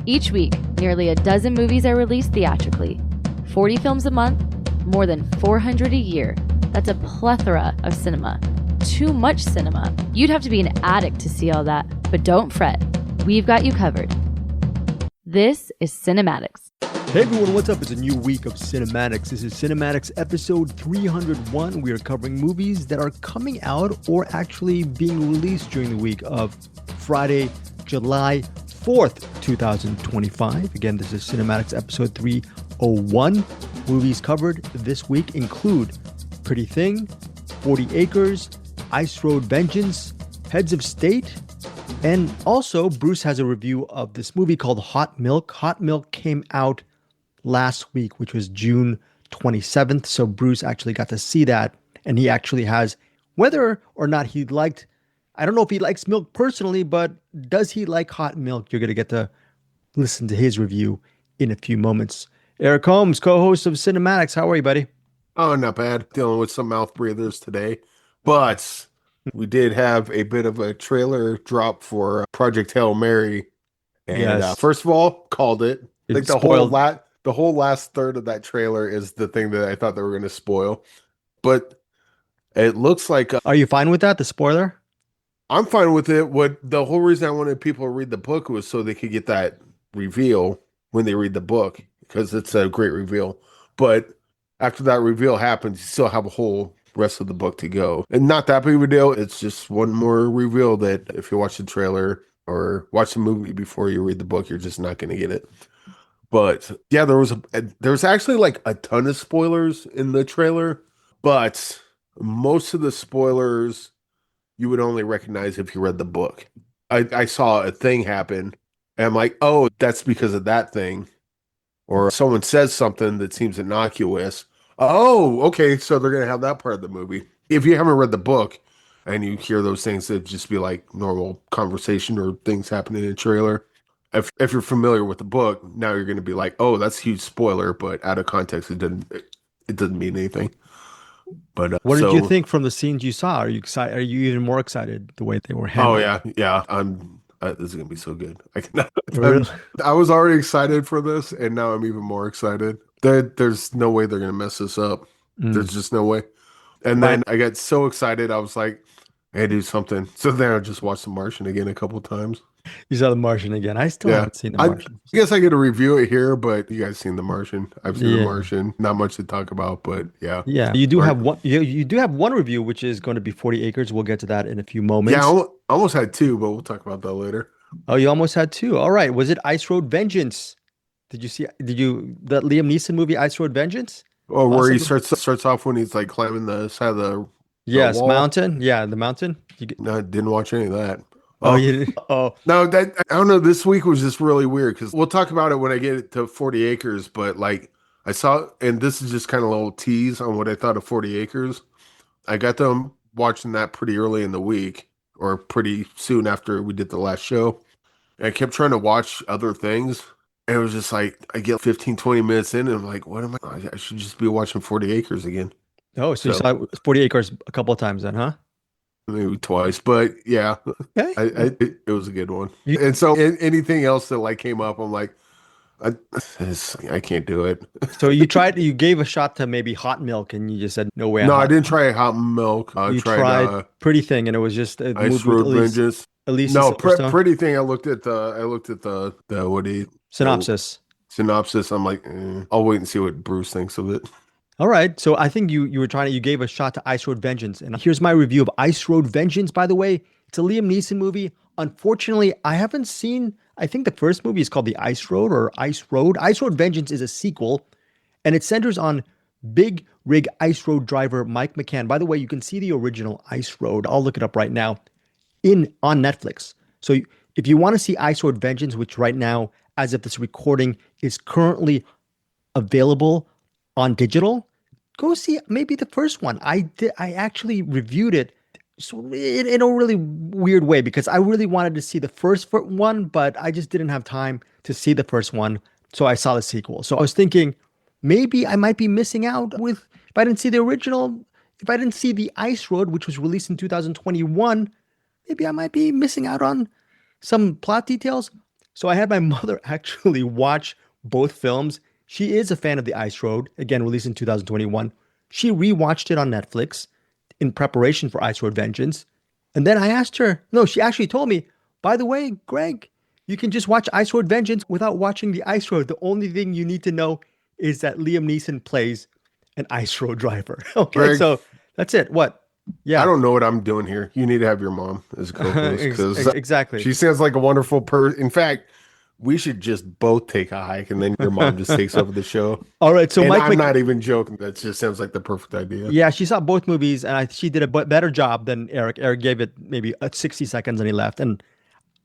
Each week, nearly a dozen movies are released theatrically. 40 films a month, more than 400 a year. That's a plethora of cinema. Too much cinema. You'd have to be an addict to see all that, but don't fret. We've got you covered. This is CinemAddicts. Hey everyone, what's up? It's a new week of CinemAddicts. This is CinemAddicts episode 301. We are covering movies that are coming out or actually being released during the week of Friday, July 4th, 2025. Again, this is CinemAddicts episode 301. Movies covered this week include Pretty Thing, 40 Acres, Ice Road Vengeance, Heads of State, and also Bruce has a review of this movie called Hot Milk. Hot Milk came out last week, which was June 27th. So Bruce actually got to see that, and he actually has, whether or not he liked, I don't know if he likes milk personally, but does he like hot milk? You're going to get to listen to his review in a few moments. Eric Holmes, co-host of CinemAddicts. How are you, buddy? Oh, not bad. Dealing with some mouth breathers today, but we did have a bit of a trailer drop for Project Hail Mary. And Yes. First of all, called it. It Like the whole last third of that trailer is the thing that I thought they were going to spoil. But it looks like Are you fine with that, the spoiler? I'm fine with it. What the whole reason I wanted people to read the book was so they could get that reveal when they read the book, because it's a great reveal. But after that reveal happens, you still have a whole rest of the book to go. And not that big of a deal. It's just one more reveal that if you watch the trailer or watch the movie before you read the book, you're just not going to get it. But yeah, there was actually like a ton of spoilers in the trailer, but most of the spoilers you would only recognize if you read the book. I saw a thing happen and I'm like, oh, that's because of that thing. Or someone says something that seems innocuous. Oh, okay, so they're going to have that part of the movie. If you haven't read the book and you hear those things, it'd just be like normal conversation or things happening in a trailer. If you're familiar with the book, now you're going to be like, oh, that's a huge spoiler, but out of context, it doesn't mean anything. But What did you think from the scenes you saw? Are you excited? Are you even more excited the way they were handled? Oh yeah. This is gonna be so good. Really? I was already excited for this, and now I'm even more excited. There's no way they're gonna mess this up. There's just no way. And then I got so excited, I was like, "Hey, do something." So then I just watched The Martian again a couple times. You saw The Martian again. I still haven't seen The Martian. I guess I get to review it here, but you guys seen The Martian? I've seen Yeah. The Martian. Not much to talk about, but yeah. Yeah, you do have one. You do have one review, which is going to be 40 Acres. We'll get to that in a few moments. Yeah, I almost had two, but we'll talk about that later. Oh, you almost had two. All right. Was it Ice Road Vengeance? Did you that Liam Neeson movie Ice Road Vengeance? Oh, where he starts off when he's like climbing the side of the Yes, wall? mountain. Yeah, the mountain. No, I didn't watch any of that. Oh, you did? Oh, No, I don't know. This week was just really weird because we'll talk about it when I get to 40 Acres. But like I saw, and this is just kind of a little tease on what I thought of 40 Acres. I got them watching that pretty early in the week or pretty soon after we did the last show. And I kept trying to watch other things. And it was just like, I get 15, 20 minutes in and I'm like, what am I should just be watching 40 Acres again. oh, so you saw 40 Acres a couple of times then, huh? Maybe twice, but yeah, Okay. it was a good one. And so anything else that like came up, I'm like, I can't do it. So you gave a shot to maybe Hot Milk, and you just said no way. No, I didn't try Hot Milk. I tried Pretty Thing, and it was just a Ice Road Vengeance. No, Pretty Thing. I looked at the what do you synopsis. Synopsis. I'm like, I'll wait and see what Bruce thinks of it. All right. So I think you gave a shot to Ice Road Vengeance. And here's my review of Ice Road Vengeance, by the way. It's a Liam Neeson movie. Unfortunately, I haven't seen, I think the first movie is called The Ice Road or Ice Road. Ice Road Vengeance is a sequel, and it centers on big rig ice road driver Mike McCann. By the way, you can see the original Ice Road. I'll look it up right now on Netflix. So if you want to see Ice Road Vengeance, which right now, as of this recording, is currently available on digital, go see maybe the first one. I actually reviewed it in a really weird way because I really wanted to see the first one, but I just didn't have time to see the first one. So I saw the sequel. So I was thinking maybe I might be missing out if I didn't see the original, if I didn't see the Ice Road, which was released in 2021, maybe I might be missing out on some plot details. So I had my mother actually watch both films. She is a fan of The Ice Road, again, released in 2021. She rewatched it on Netflix in preparation for Ice Road Vengeance. And then I asked her, no, she actually told me, by the way, Greg, you can just watch Ice Road Vengeance without watching The Ice Road. The only thing you need to know is that Liam Neeson plays an ice road driver. Okay, Greg, so that's it. What? Yeah. I don't know what I'm doing here. You need to have your mom as a co-host because Exactly. she sounds like a wonderful person. In fact, we should just both take a hike and then your mom just takes over the show. All right. So and Mike I'm not even joking. That just sounds like the perfect idea. Yeah, she saw both movies and she did a better job than Eric. Eric gave it maybe 60 seconds and he left. And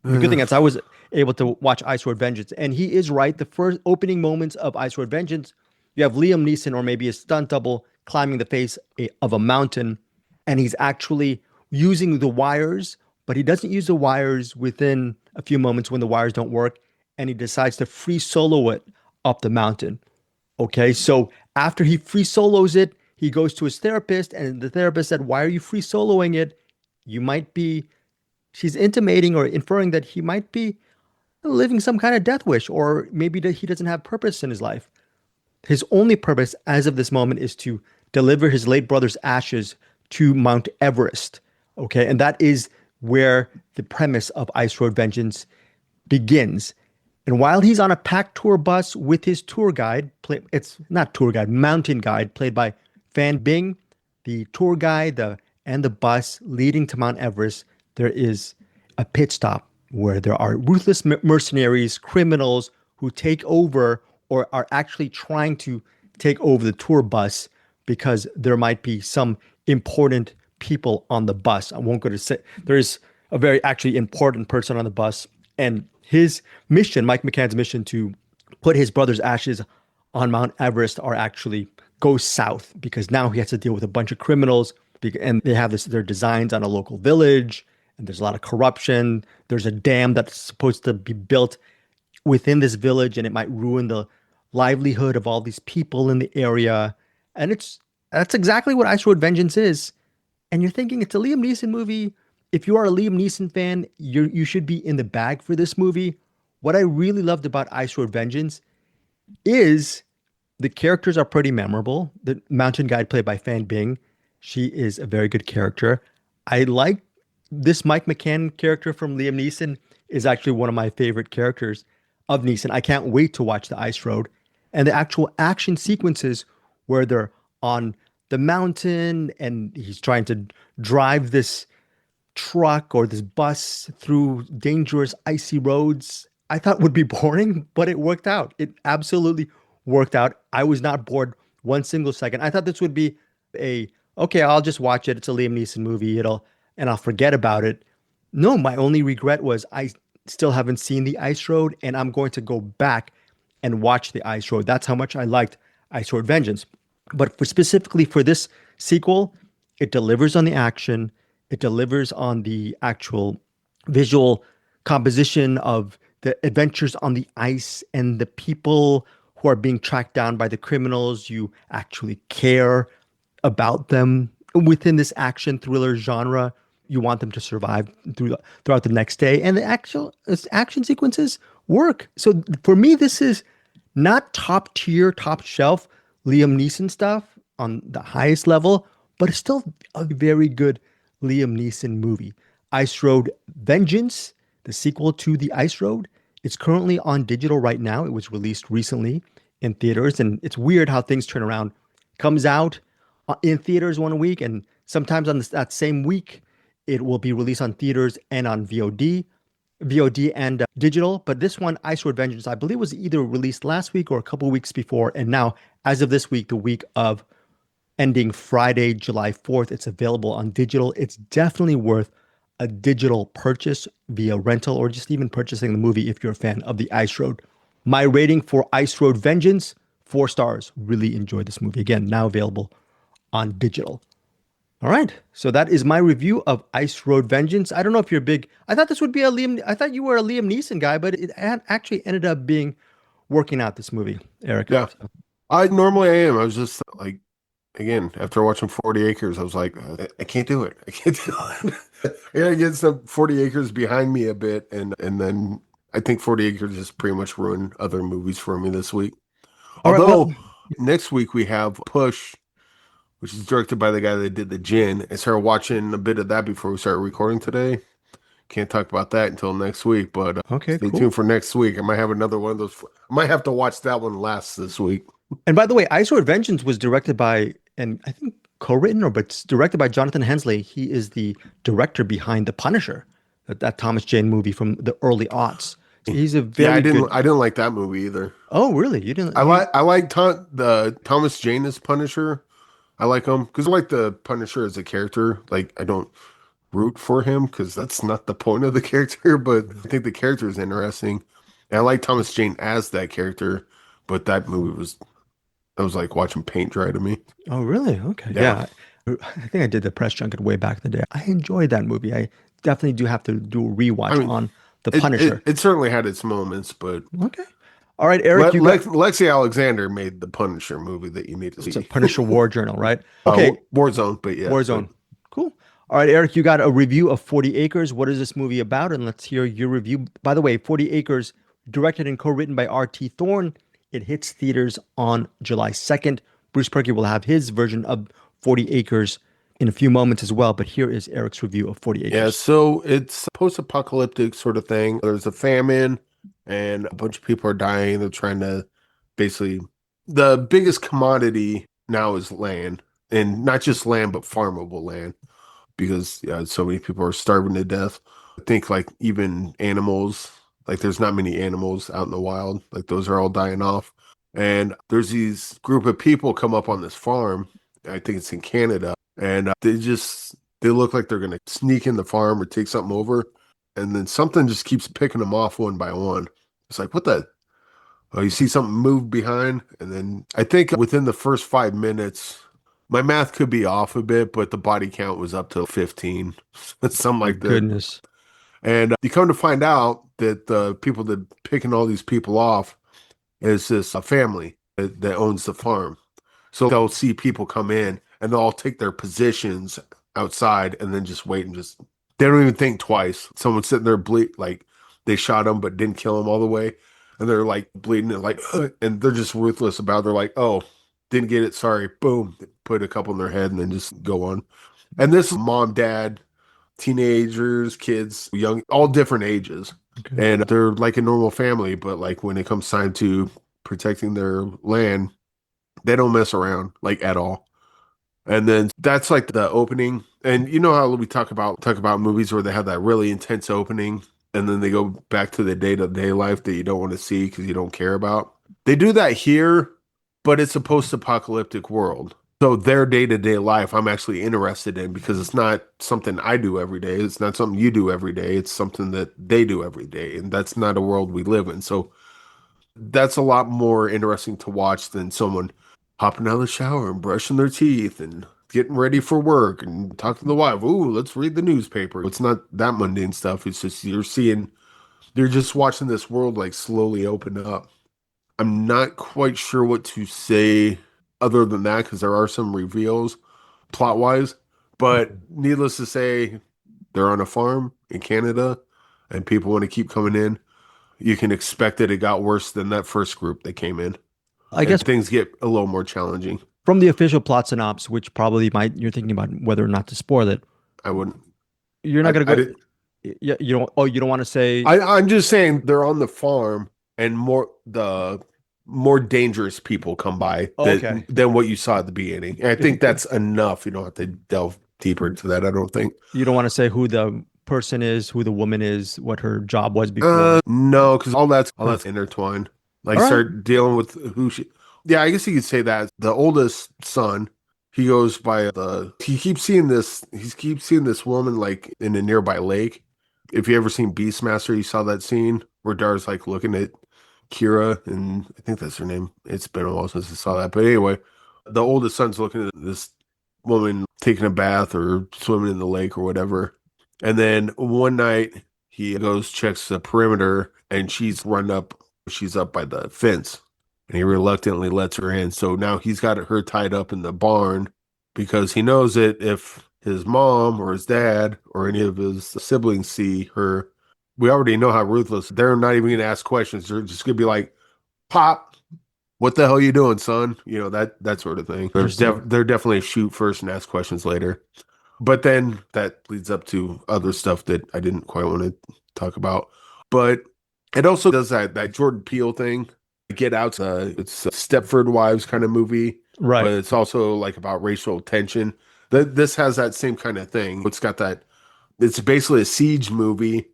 the good thing is I was able to watch Ice Road Vengeance. And he is right. The first opening moments of Ice Road Vengeance, you have Liam Neeson or maybe a stunt double climbing the face of a mountain. And he's actually using the wires, but he doesn't use the wires within a few moments when the wires don't work. And he decides to free solo it up the mountain. Okay, so after he free solos it, he goes to his therapist, and the therapist said, "Why are you free soloing it? You might be," she's intimating or inferring that he might be living some kind of death wish, or maybe that he doesn't have purpose in his life. His only purpose as of this moment is to deliver his late brother's ashes to Mount Everest. Okay, and that is where the premise of Ice Road Vengeance begins. And while he's on a packed tour bus with his tour guide, it's not tour guide, mountain guide, played by Fan Bing, the tour guide and the bus leading to Mount Everest, there is a pit stop where there are ruthless mercenaries, criminals who take over or are actually trying to take over the tour bus because there might be some important people on the bus. I won't go to say, there is a very actually important person on the bus, and his mission, Mike McCann's mission to put his brother's ashes on Mount Everest are actually goes south because now he has to deal with a bunch of criminals and they have their designs on a local village and there's a lot of corruption. There's a dam that's supposed to be built within this village and it might ruin the livelihood of all these people in the area. And that's exactly what Ice Road Vengeance is. And you're thinking it's a Liam Neeson movie. If you are a Liam Neeson fan, you should be in the bag for this movie. What I really loved about Ice Road Vengeance is the characters are pretty memorable. The mountain guide played by Fan Bing, she is a very good character. I like this Mike McCann character from Liam Neeson is actually one of my favorite characters of Neeson. I can't wait to watch The Ice Road. And the actual action sequences where they're on the mountain and he's trying to drive this truck or this bus through dangerous icy roads, I thought would be boring, but it worked out. It absolutely worked out. I was not bored one single second. I thought this would be okay, I'll just watch it. It's a Liam Neeson movie. And I'll forget about it. No, my only regret was I still haven't seen The Ice Road and I'm going to go back and watch The Ice Road. That's how much I liked Ice Road Vengeance. But specifically for this sequel, it delivers on the action. It delivers on the actual visual composition of the adventures on the ice and the people who are being tracked down by the criminals. You actually care about them within this action thriller genre. You want them to survive throughout the next day. And the actual action sequences work. So for me, this is not top tier, top shelf Liam Neeson stuff on the highest level, but it's still a very good Liam Neeson movie. Ice Road Vengeance, the sequel to The Ice Road. It's currently on digital right now. It was released recently in theaters, and it's weird how things turn around. Comes out in theaters one week, and sometimes on that same week, it will be released on theaters and on VOD and digital. But this one, Ice Road Vengeance, I believe was either released last week or a couple of weeks before. And now, as of this week, the week of ending Friday, July 4th, it's available on digital. It's definitely worth a digital purchase via rental or just even purchasing the movie if you're a fan of The Ice Road. My rating for Ice Road Vengeance, 4 stars. Really enjoyed this movie. Again, now available on digital. All right. So that is my review of Ice Road Vengeance. I don't know if you're I thought this would be I thought you were a Liam Neeson guy, but it actually ended up working out, this movie, Eric. Yeah. So. I am. I was just like, again, after watching 40 Acres, I was like, I can't do it. I can't do it. I gotta get some 40 Acres behind me a bit and then I think 40 Acres has pretty much ruined other movies for me this week. All right, Although well, next week we have Push, which is directed by the guy that did The Gin. I started watching a bit of that before we started recording today. Can't talk about that until next week, but okay, stay cool. tuned for next week. I might have another one of those. I might have to watch that one last this week. And by the way, I Sword Vengeance was directed by, and I think co-written but it's directed by Jonathan Hensley. He is the director behind The Punisher, that Thomas Jane movie from the early aughts. He's a very I good. didn't like that movie either. Oh, really? You didn't? I like the Thomas Jane as Punisher. I like him because I like the Punisher as a character. Like I don't root for him because that's not the point of the character, but I think the character is interesting. And I like Thomas Jane as that character, but that movie was like watching paint dry to me. Oh, really? Okay. Yeah. Yeah. I think I did the press junket way back in the day. I enjoyed that movie. I definitely do have to do a rewatch on The Punisher. It certainly had its moments, but Okay. All right, Eric, Lexi Alexander made the Punisher movie that you need to see. It's a Punisher War Journal, right? Okay. Warzone, but yeah. Warzone. Cool. All right, Eric, you got a review of 40 Acres. What is this movie about? And let's hear your review. By the way, 40 Acres, directed and co-written by R.T. Thorne. It hits theaters on July 2nd. Bruce Purkey will have his version of 40 Acres in a few moments as well. But here is Eric's review of 40 Acres. Yeah, so it's a post-apocalyptic sort of thing. There's a famine and a bunch of people are dying. They're trying to basically, the biggest commodity now is land, and not just land, but farmable land, because so many people are starving to death. I think like even animals, like there's not many animals out in the wild, like those are all dying off. And there's these group of people come up on this farm. I think it's in Canada, and they look like they're gonna sneak in the farm or take something over, and then something just keeps picking them off one by one. It's like, what the? Oh, you see something move behind, and then I think within the first 5 minutes, my math could be off a bit, but the body count was up to 15, something like that. Goodness. And you come to find out that the people that picking all these people off is this a family that owns the farm. So they'll see people come in and they'll all take their positions outside and then just wait and they don't even think twice. Someone's sitting there like they shot him but didn't kill him all the way. And they're like bleeding and like, and they're just ruthless about it. They're like, oh, didn't get it. Sorry. Boom. They put a couple in their head and then just go on. And this mom, dad, teenagers, kids, young, all different ages. Okay. And they're like a normal family, but like when it comes time to protecting their land, they don't mess around like at all. And then that's like the opening. And you know how we talk about movies where they have that really intense opening and then they go back to the day-to-day life that you don't want to see because you don't care about. They do that here, but it's a post-apocalyptic world. So their day-to-day life I'm actually interested in because it's not something I do every day. It's not something you do every day. It's something that they do every day. And that's not a world we live in. So that's a lot more interesting to watch than someone hopping out of the shower and brushing their teeth and getting ready for work and talking to the wife. Ooh, let's read the newspaper. It's not that mundane stuff. It's just you're just watching this world like slowly open up. I'm not quite sure what to say other than that because there are some reveals plot-wise. But needless to say, they're on a farm in Canada and people want to keep coming in. You can expect that it got worse than that first group that came in. I guess things get a little more challenging. From the official plot synopsis, which probably you're thinking about whether or not to spoil it. I wouldn't. You're not going to go. You don't want to say. I'm just saying they're on the farm and the more dangerous people come by than what you saw at the beginning. And I think that's enough. You don't have to delve deeper into that. I don't think. You don't want to say who the person is, who the woman is, what her job was before. No, because all that's intertwined. Like start dealing with who she. Yeah, I guess you could say that. The oldest son, he goes by he keeps seeing this woman like in a nearby lake. If you ever seen Beastmaster, you saw that scene where Dar's like looking at Kira, and I think that's her name. It's been a while since I saw that. But anyway, the oldest son's looking at this woman taking a bath or swimming in the lake or whatever. And then one night he goes, checks the perimeter, and she's up by the fence. And he reluctantly lets her in. So now he's got her tied up in the barn because he knows that if his mom or his dad or any of his siblings see her, we already know how ruthless. They're not even going to ask questions. They're just going to be like, "Pop, what the hell you doing, son?" You know, that sort of thing. They're definitely shoot first and ask questions later. But then that leads up to other stuff that I didn't quite want to talk about. But it also does that Jordan Peele thing. Get Out, it's a Stepford Wives kind of movie, Right. but it's also like about racial tension. This has that same kind of thing. It's got that. It's basically a siege movie,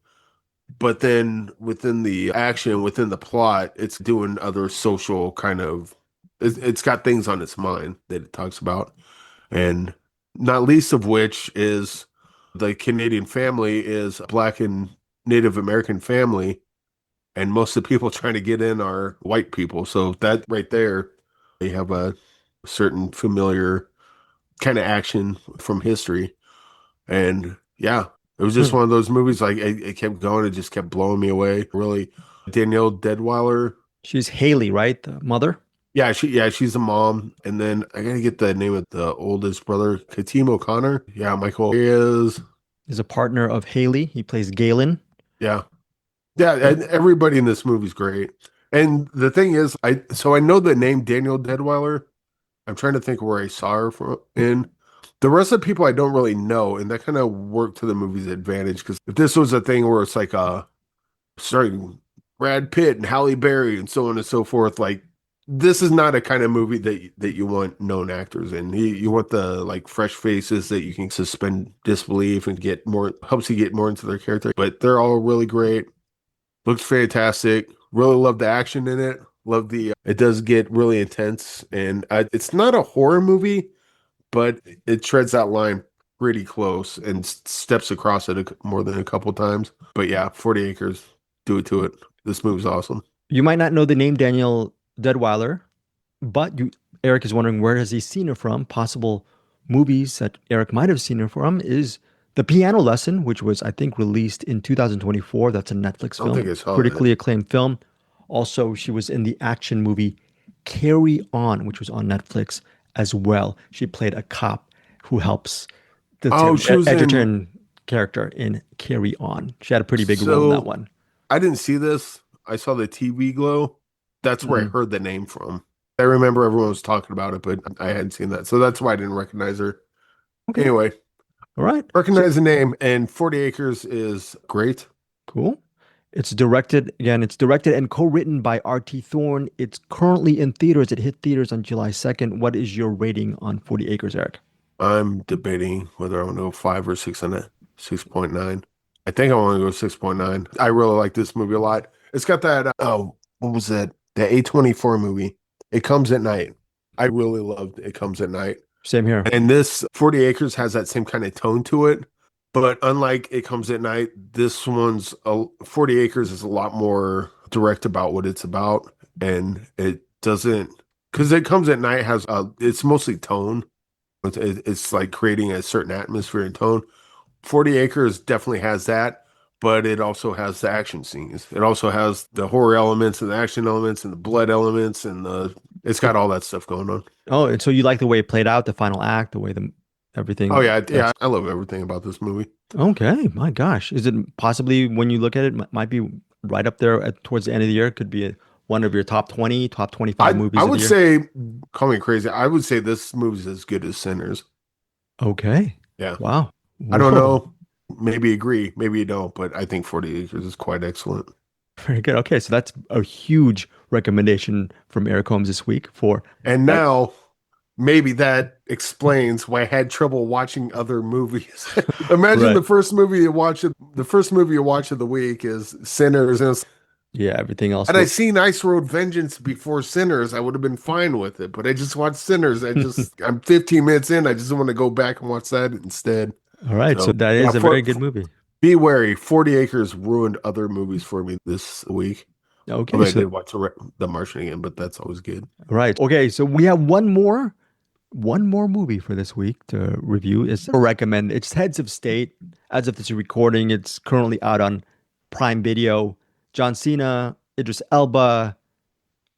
but then within the action, within the plot, it's doing other social kind of. It's got things on its mind that it talks about, and not least of which is the Canadian family is a Black and Native American family. And most of the people trying to get in are white people. So that right there, they have a certain familiar kind of action from history. And yeah, it was just one of those movies. Like it kept going. It just kept blowing me away. Really, Danielle Deadwyler. She's Haley, right? The mother? Yeah, she's a mom. And then I gotta get the name of the oldest brother, Katim O'Connor. Yeah, Michael is a partner of Haley. He plays Galen. Yeah. Yeah, and everybody in this movie is great. And the thing is, I know the name Danielle Deadwyler. I'm trying to think where I saw her from in. The rest of the people I don't really know, and that kind of worked to the movie's advantage. Because if this was a thing where it's like starring Brad Pitt and Halle Berry and so on and so forth, like this is not a kind of movie that you want known actors in. You want the like fresh faces that you can suspend disbelief and helps you get more into their character. But they're all really great. Looks fantastic. Really love the action in it. Love it does get really intense. And it's not a horror movie, but it treads that line pretty close and steps across it more than a couple times. But yeah, 40 Acres, do it to it. This movie's awesome. You might not know the name Danielle Deadwyler, but Eric is wondering where has he seen her from? Possible movies that Eric might have seen her from is The Piano Lesson, which was, I think, released in 2024. That's a Netflix film. Critically acclaimed film. Also, she was in the action movie Carry On, which was on Netflix as well. She played a cop who helps the Edgerton character in Carry On. She had a pretty big role in that one. I didn't see this. I saw the TV glow. That's where I heard the name from. I remember everyone was talking about it, but I hadn't seen that. So that's why I didn't recognize her. Okay. Anyway. All right. Recognize the name, and 40 Acres is great. Cool. It's directed and co-written by R.T. Thorne. It's currently in theaters. It hit theaters on July 2nd. What is your rating on 40 Acres, Eric? I'm debating whether I want to go 5 or 6 on it. 6.9. I think I want to go 6.9. I really like this movie a lot. It's got that, what was that? The A24 movie. It Comes at Night. I really loved It Comes at Night. Same here. And this 40 Acres has that same kind of tone to it. But unlike It Comes at Night, this 40 Acres is a lot more direct about what it's about. And it doesn't, because It Comes at Night has, it's mostly tone. It's like creating a certain atmosphere and tone. 40 Acres definitely has that. But it also has the action scenes. It also has the horror elements and the action elements and the blood elements and it's got all that stuff going on. Oh, and so you like the way it played out, the final act, the way everything. Oh yeah, I love everything about this movie. Okay, my gosh, is it possibly when you look at it, might be right up there towards the end of the year? Could be one of your top 20, top 25 movies. I would say, call me crazy. I would say this movie's as good as Sinners. Okay. Yeah. Wow. I don't know. Maybe agree, maybe you don't, but I think 40 Acres is quite excellent. Very good. Okay, so that's a huge recommendation from Eric Holmes this week And now, maybe that explains why I had trouble watching other movies. Imagine the first movie you watch of the week is Sinners. And everything else. Had I seen Ice Road Vengeance before Sinners, I would have been fine with it. But I just watched Sinners. I'm 15 minutes in. I just want to go back and watch that instead. All right, so that is a very good movie. Be wary. 40 Acres ruined other movies for me this week. Okay. I did watch The Martian again, but that's always good. Right. Okay, so we have one more movie for this week to review. It's recommend. It's Heads of State. As of this recording, it's currently out on Prime Video. John Cena, Idris Elba,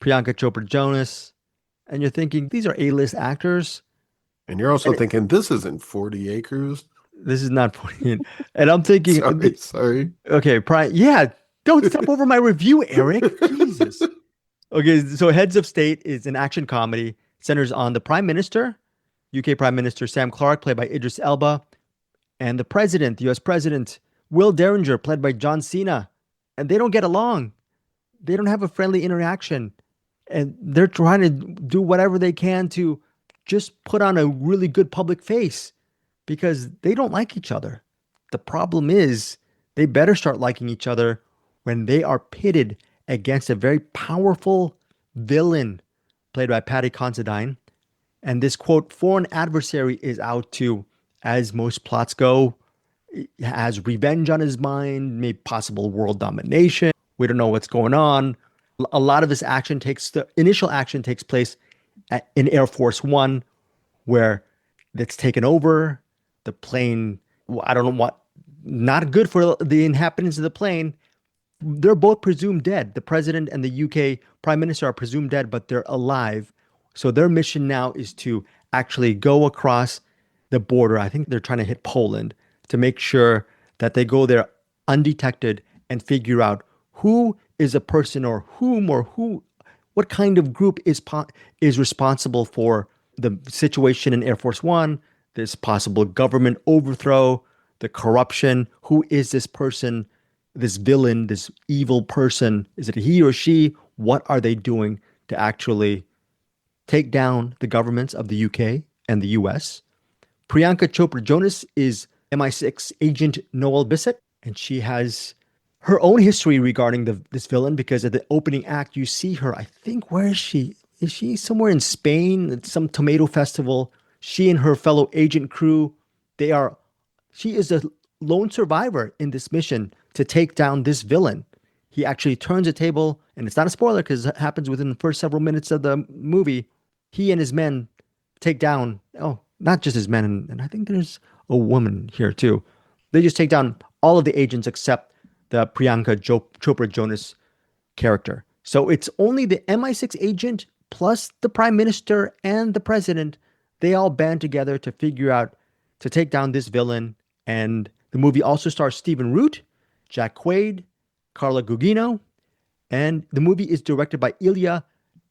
Priyanka Chopra Jonas. And you're thinking, these are A-list actors. And you're also thinking, this isn't 40 Acres. This is not putting it. And I'm thinking, Sorry. okay, yeah, don't step over my review, Eric. Jesus. Okay, so Heads of State is an action comedy, centers on the Prime Minister, UK Prime Minister Sam Clark, played by Idris Elba, and the President, the US President, Will Derringer, played by John Cena. And they don't get along. They don't have a friendly interaction. And they're trying to do whatever they can to just put on a really good public face because they don't like each other. The problem is they better start liking each other when they are pitted against a very powerful villain played by Paddy Considine. And this, quote, foreign adversary is out to, as most plots go, has revenge on his mind, maybe possible world domination. We don't know what's going on. A lot of this action the initial action takes place in Air Force One, where it's taken over. The plane, I don't know what, not good for the inhabitants of the plane. They're both presumed dead. The president and the UK prime minister are presumed dead, but they're alive. So their mission now is to actually go across the border. I think they're trying to hit Poland to make sure that they go there undetected and figure out who is a person or what kind of group is responsible for the situation in Air Force One, this possible government overthrow, the corruption. Who is this person, this villain, this evil person? Is it he or she? What are they doing to actually take down the governments of the UK and the US? Priyanka Chopra Jonas is MI6 agent Noel Bissett, and she has her own history regarding this villain, because at the opening act, you see her, I think, where is she? Is she somewhere in Spain at some tomato festival? She and her fellow agent crew, she is a lone survivor in this mission to take down this villain. He actually turns a table, and it's not a spoiler because it happens within the first several minutes of the movie. He and his men take down, not just his men, and I think there's a woman here too. They just take down all of the agents except the Priyanka Chopra Jonas character. So it's only the MI6 agent plus the prime minister and the president. They all band together to figure out to take down this villain. And the movie also stars Stephen Root, Jack Quaid, Carla Gugino, and the movie is directed by Ilya.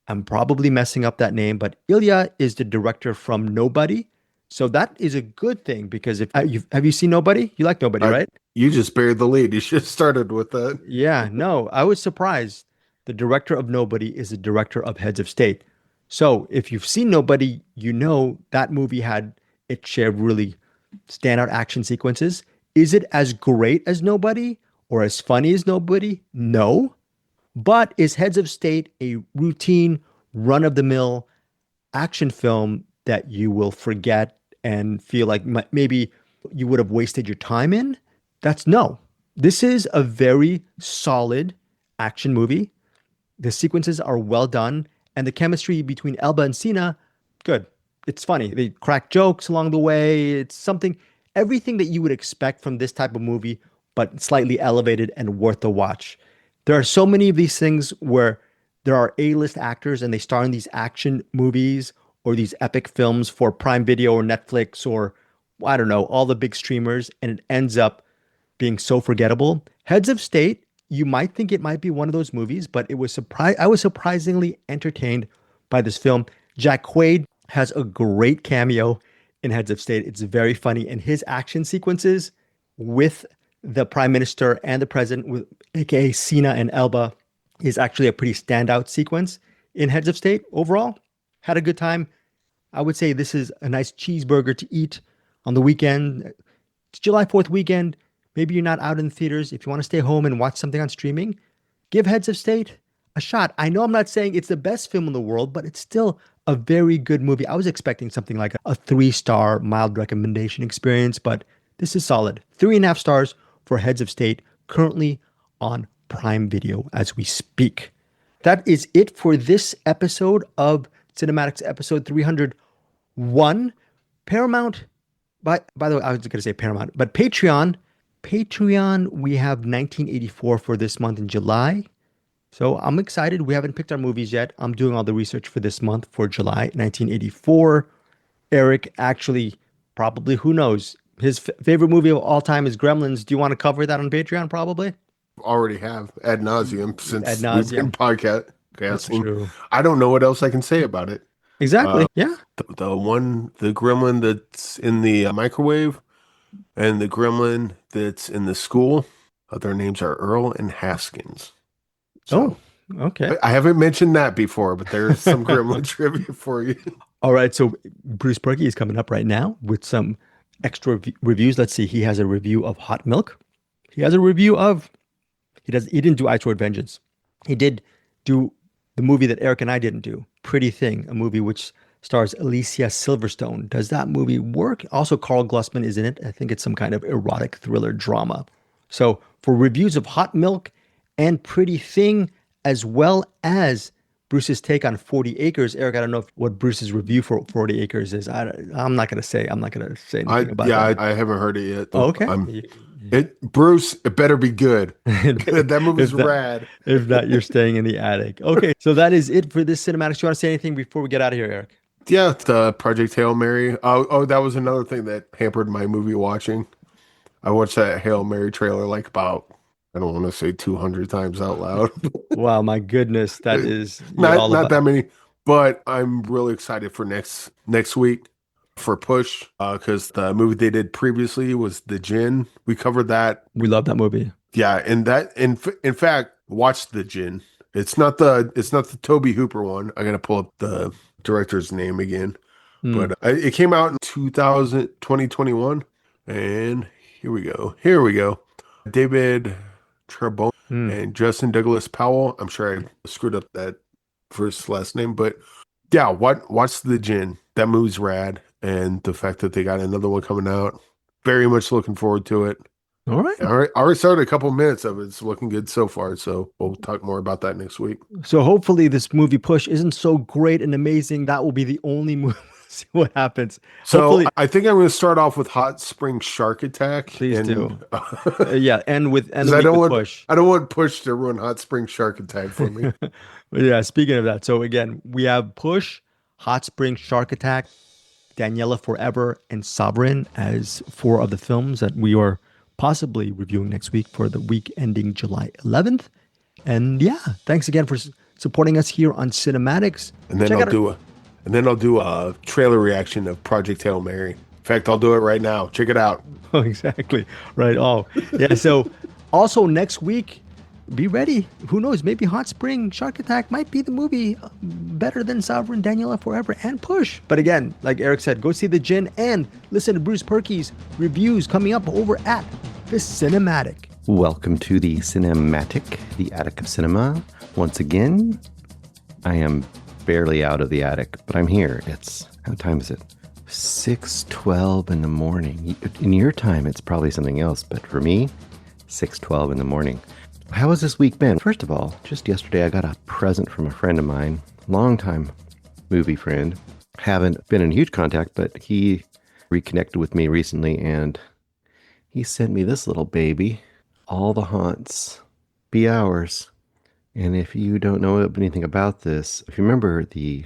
I'm probably messing up that name, but Ilya is the director from Nobody. So that is a good thing, because have you seen Nobody? You like Nobody, right? You just buried the lead. You should have started with that. Yeah, no, I was surprised. The director of Nobody is the director of Heads of State. So if you've seen Nobody, you know that movie had its share of really standout action sequences. Is it as great as Nobody or as funny as Nobody? No. But is Heads of State a routine, run-of-the-mill action film that you will forget and feel like maybe you would have wasted your time in? That's no. This is a very solid action movie. The sequences are well done, and the chemistry between Elba and Cena, good. It's funny. They crack jokes along the way. It's everything that you would expect from this type of movie, but slightly elevated and worth the watch. There are so many of these things where there are A-list actors and they star in these action movies or these epic films for Prime Video or Netflix or, I don't know, all the big streamers, and it ends up being so forgettable. Heads of State, you might think it might be one of those movies, but I was surprisingly entertained by this film. Jack Quaid has a great cameo in Heads of State. It's very funny, and his action sequences with the Prime Minister and the President, aka Cena and Elba, is actually a pretty standout sequence in Heads of State. Overall, had a good time. I would say this is a nice cheeseburger to eat on the weekend. It's July 4th weekend. Maybe you're not out in the theaters. If you want to stay home and watch something on streaming, give Heads of State a shot. I know I'm not saying it's the best film in the world, but it's still a very good movie. I was expecting something like a 3-star mild recommendation experience, but this is solid. 3.5 stars for Heads of State, currently on Prime Video as we speak. That is it for this episode of CinemAddicts episode 301. Paramount, by the way, I was going to say Paramount, but Patreon, we have 1984 for this month in July. So I'm excited. We haven't picked our movies yet. I'm doing all the research for this month for July 1984. Eric actually, probably, who knows, His favorite movie of all time is Gremlins. Do you want to cover that on Patreon? Probably. Already have ad nauseum since Ad we've been nauseum. That's podcasting. true. I don't know what else I can say about it. Exactly. Yeah. The gremlin that's in the microwave and the gremlin that's in the school, their names are Earl and Haskins. So, okay. I haven't mentioned that before, but there's some gremlin trivia for you. All right. So Bruce Purkey is coming up right now with some extra reviews. Let's see. He has a review of Hot Milk. He has a review of, he didn't do Ice Road Vengeance. He did do the movie that Eric and I didn't do, Pretty Thing, a movie which stars Alicia Silverstone. Does that movie work? Also, Carl Glusman is in it. I think it's some kind of erotic thriller drama. So for reviews of Hot Milk and Pretty Thing, as well as Bruce's take on 40 Acres. Eric, I don't know what Bruce's review for 40 Acres is. I'm not going to say anything about that. I haven't heard it yet. Oh, okay. Bruce, it better be good. That movie's rad. If not, you're staying in the attic. Okay, so that is it for this Cinematics. Do you want to say anything before we get out of here, Eric? Yeah, the Project Hail Mary. Oh, that was another thing that hampered my movie watching. I watched that Hail Mary trailer like about, I don't want to say 200 times out loud. Wow, my goodness, that is not that many. But I'm really excited for next week for Push, because the movie they did previously was The Djinn. We covered that. We love that movie. Yeah, and that in fact, watch The Djinn. It's not the Toby Hooper one. I gotta pull up the director's name again, but it came out in 2021, and here we go. David Trebon and Justin Douglas Powell. I'm sure I screwed up that first last name, but yeah, watch The Djinn. That movie's rad, and the fact that they got another one coming out, very much looking forward to it. All right. I already started a couple minutes of it. It's looking good so far, so we'll talk more about that next week. So hopefully this movie Push isn't so great and amazing. That will be the only movie. See what happens. So hopefully, I think I'm going to start off with Hot Spring Shark Attack. Please do. Yeah, and I don't want Push to ruin Hot Spring Shark Attack for me. Yeah, speaking of that, so again, we have Push, Hot Spring Shark Attack, Daniela Forever, and Sovereign as 4 of the films that we are possibly reviewing next week for the week ending July 11th. And yeah, thanks again for supporting us here on Cinematics. And then I'll do a trailer reaction of Project Hail Mary. In fact, I'll do it right now. Check it out. Oh, exactly. Right. Oh, yeah. So also next week, be ready. Who knows? Maybe Hot Spring Shark Attack might be the movie better than Sovereign, Daniela Forever, and Push. But again, like Eric said, go see The Djinn and listen to Bruce Purkey's reviews coming up over at The Cinematic. Welcome to The Cinematic, the attic of cinema. Once again, I am barely out of the attic, but I'm here. What time is it? 6:12 in the morning. In your time, it's probably something else, but for me, 6:12 in the morning. How has this week been? First of all, just yesterday I got a present from a friend of mine, longtime movie friend. Haven't been in huge contact, but he reconnected with me recently, and he sent me this little baby. All the Haunts Be Ours. And if you don't know anything about this, if you remember the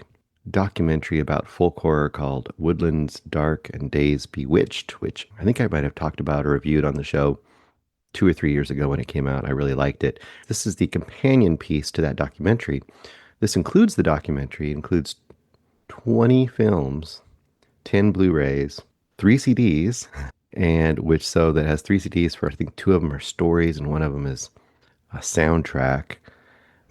documentary about folk horror called Woodlands Dark and Days Bewitched, which I think I might have talked about or reviewed on the show 2 or 3 years ago when it came out. I really liked it. This is the companion piece to that documentary. This includes the documentary, includes 20 films, 10 Blu-rays, 3 CDs, and that has 3 CDs for, I think 2 of them are stories and 1 of them is a soundtrack.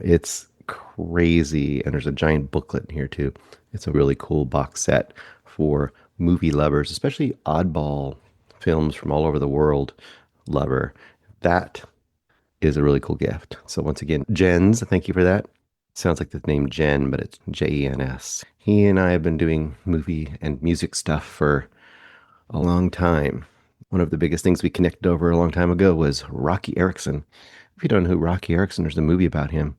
It's crazy, and there's a giant booklet in here too. It's a really cool box set for movie lovers, especially oddball films from all over the world lover. That is a really cool gift. So once again, Jens, thank you for that. Sounds like the name Jen, but it's Jens. He and I have been doing movie and music stuff for a long time. One of the biggest things we connected over a long time ago was Rocky Erickson. If you don't know who Rocky Erickson is, there's a movie about him.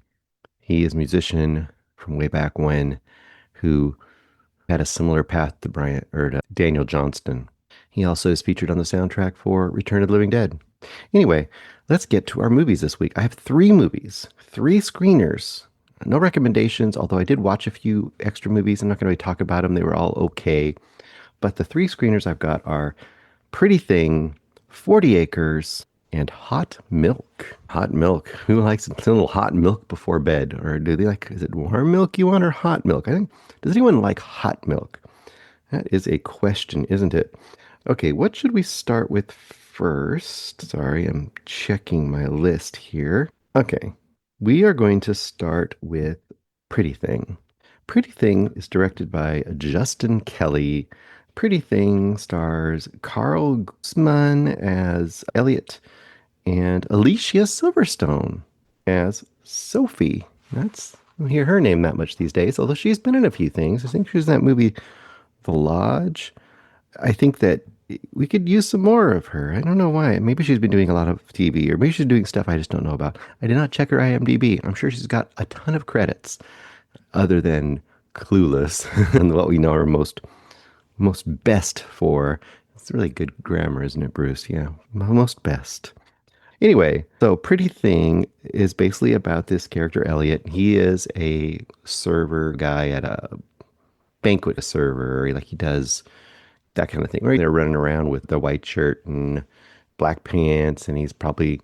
He is a musician from way back when who had a similar path to Daniel Johnston. He also is featured on the soundtrack for Return of the Living Dead. Anyway, let's get to our movies this week. I have 3 movies, 3 screeners. No recommendations, although I did watch a few extra movies. I'm not going to really talk about them. They were all okay. But the 3 screeners I've got are Pretty Thing, 40 Acres, and Hot Milk. Hot milk. Who likes a little hot milk before bed? Or do they like, is it warm milk you want or hot milk? I think, does anyone like hot milk? That is a question, isn't it? Okay, what should we start with first? Sorry, I'm checking my list here. Okay, we are going to start with Pretty Thing. Pretty Thing is directed by Justin Kelly. Pretty Thing stars Carl Guzman as Elliot and Alicia Silverstone as Sophie. I don't hear her name that much these days, although she's been in a few things. I think she was in that movie, The Lodge. I think that we could use some more of her. I don't know why. Maybe she's been doing a lot of TV, or maybe she's doing stuff I just don't know about. I did not check her IMDb. I'm sure she's got a ton of credits other than Clueless and what we know her most best for. It's really good grammar, isn't it, Bruce? Yeah, most best. Anyway, so Pretty Thing is basically about this character, Elliot. He is a server guy at a banquet, a server, like he does that kind of thing. Right? They're running around with the white shirt and black pants, and he's probably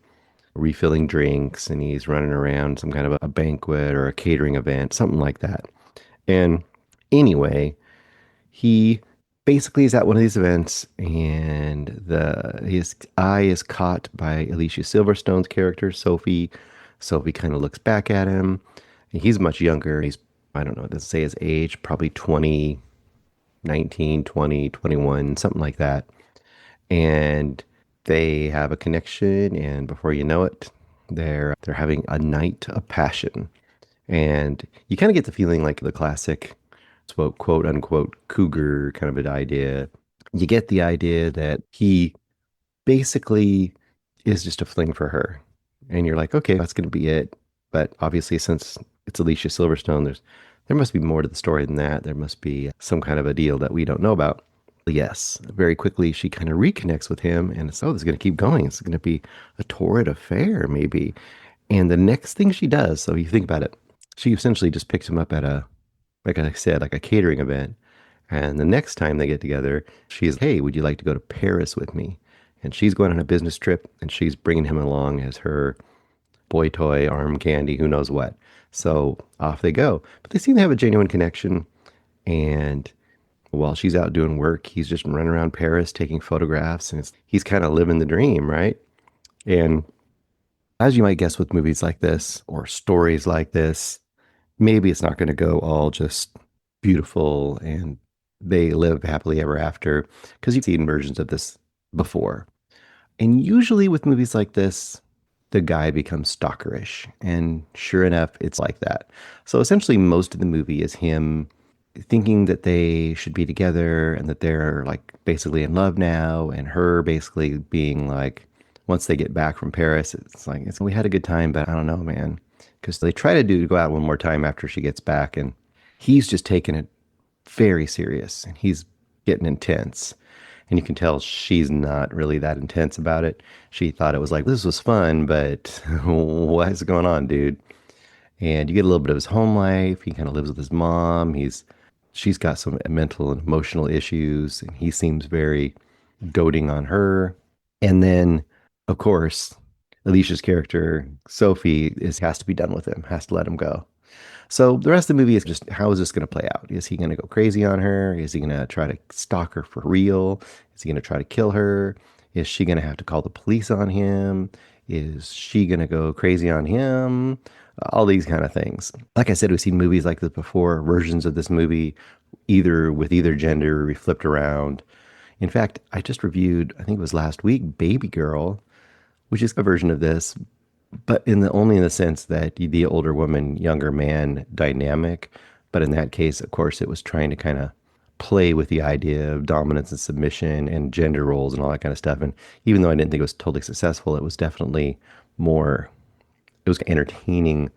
refilling drinks, and he's running around some kind of a banquet or a catering event, something like that. And anyway, he basically is at one of these events, and his eye is caught by Alicia Silverstone's character, Sophie. Sophie kind of looks back at him. He's much younger. He's, I don't know, it doesn't say his age, probably 20, 19, 20, 21, something like that. And they have a connection, and before you know it, they're having a night of passion. And you kind of get the feeling like the classic quote unquote cougar kind of an idea. You get the idea that he basically is just a fling for her. And you're like, okay, that's going to be it. But obviously, since it's Alicia Silverstone, there must be more to the story than that. There must be some kind of a deal that we don't know about. Yes, very quickly she kind of reconnects with him, and this is going to keep going. It's going to be a torrid affair, maybe. And the next thing she does, so you think about it, she essentially just picks him up at like I said, like a catering event. And the next time they get together, she's, hey, would you like to go to Paris with me? And she's going on a business trip, and she's bringing him along as her boy toy, arm candy, who knows what. So off they go. But they seem to have a genuine connection. And while she's out doing work, he's just running around Paris taking photographs, and he's kind of living the dream, right? And as you might guess with movies like this or stories like this, maybe it's not going to go all just beautiful and they live happily ever after, because you've seen versions of this before. And usually with movies like this, the guy becomes stalkerish. And sure enough, it's like that. So essentially most of the movie is him thinking that they should be together and that they're like basically in love now, and her basically being like, once they get back from Paris, it's like, we had a good time, but I don't know, man. Because they try to go out one more time after she gets back, and he's just taking it very serious, and he's getting intense. And you can tell she's not really that intense about it. She thought it was like, this was fun, but what's going on, dude? And you get a little bit of his home life. He kind of lives with his mom. She's got some mental and emotional issues, and he seems very doting on her. And then, of course, Alicia's character, Sophie, has to be done with him, has to let him go. So the rest of the movie is just, how is this going to play out? Is he going to go crazy on her? Is he going to try to stalk her for real? Is he going to try to kill her? Is she going to have to call the police on him? Is she going to go crazy on him? All these kind of things. Like I said, we've seen movies like this before, versions of this movie, either with either gender, flipped around. In fact, I just reviewed, I think it was last week, Baby Girl, which is a version of this, but only in the sense that the older woman, younger man dynamic. But in that case, of course, it was trying to kind of play with the idea of dominance and submission and gender roles and all that kind of stuff. And even though I didn't think it was totally successful, it was definitely it was entertaining,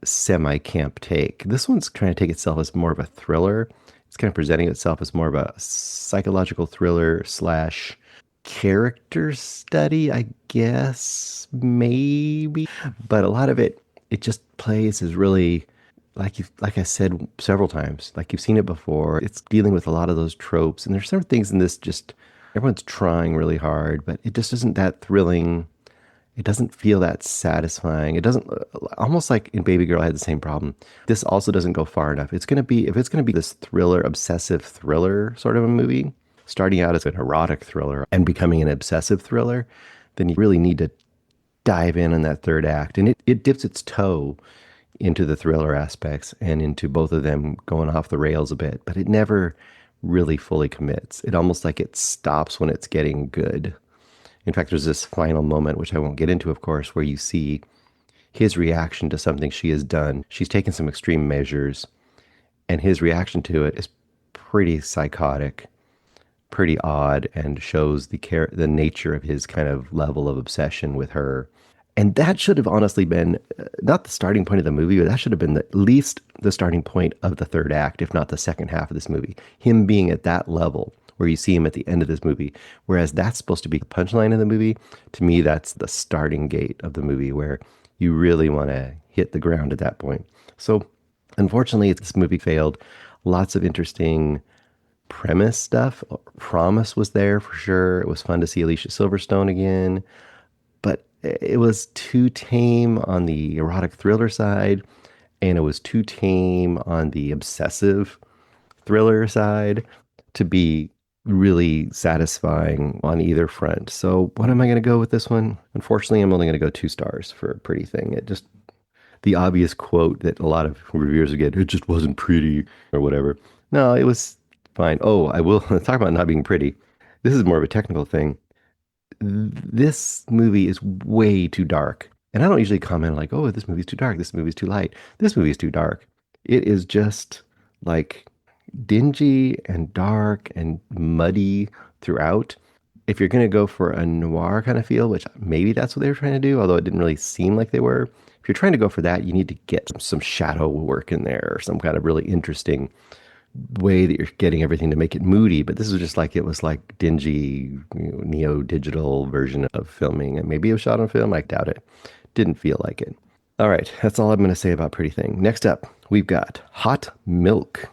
semi-camp take. This one's trying to take itself as more of a thriller. It's kind of presenting itself as more of a psychological thriller / character study, I guess, maybe. But a lot of it just plays as really, like I said several times, like you've seen it before. It's dealing with a lot of those tropes. And there's some things in this just Everyone's trying really hard, but it just isn't that thrilling. It doesn't feel that satisfying. It doesn't, almost like in Baby Girl, I had the same problem. This also doesn't go far enough. It's going to be, if it's going to be this thriller, obsessive thriller sort of a movie, starting out as an erotic thriller and becoming an obsessive thriller, then you really need to dive in on that third act. And it dips its toe into the thriller aspects and into both of them going off the rails a bit, but it never really fully commits. It almost like it stops when it's getting good. In fact, there's this final moment, which I won't get into, of course, where you see his reaction to something she has done. She's taken some extreme measures, and his reaction to it is pretty psychotic, pretty odd, and shows the nature of his kind of level of obsession with her. And that should have honestly been not the starting point of the movie, but that should have been at least the starting point of the third act, if not the second half of this movie. Him being at that level where you see him at the end of this movie. Whereas that's supposed to be the punchline of the movie. To me, that's the starting gate of the movie where you really want to hit the ground at that point. So unfortunately, this movie failed. Lots of interesting premise stuff. Promise was there for sure. It was fun to see Alicia Silverstone again. But it was too tame on the erotic thriller side, and it was too tame on the obsessive thriller side to be really satisfying on either front. So what am I going to go with this one? Unfortunately, I'm only going to go 2 stars for a pretty thing. It just, the obvious quote that a lot of reviewers get, it just wasn't pretty or whatever. No, it was fine. Oh, I will talk about not being pretty. This is more of a technical thing. This movie is way too dark. And I don't usually comment like, oh, this movie's too dark. This movie's too light. This movie is too dark. It is just like dingy and dark and muddy throughout. If you're going to go for a noir kind of feel, which maybe that's what they were trying to do, although it didn't really seem like they were. If you're trying to go for that, you need to get some shadow work in there or some kind of really interesting way that you're getting everything to make it moody. But this is just like, it was like dingy, neo-digital version of filming. And maybe it was shot on film. I doubt it. Didn't feel like it. All right. That's all I'm going to say about Pretty Thing. Next up, we've got Hot Milk.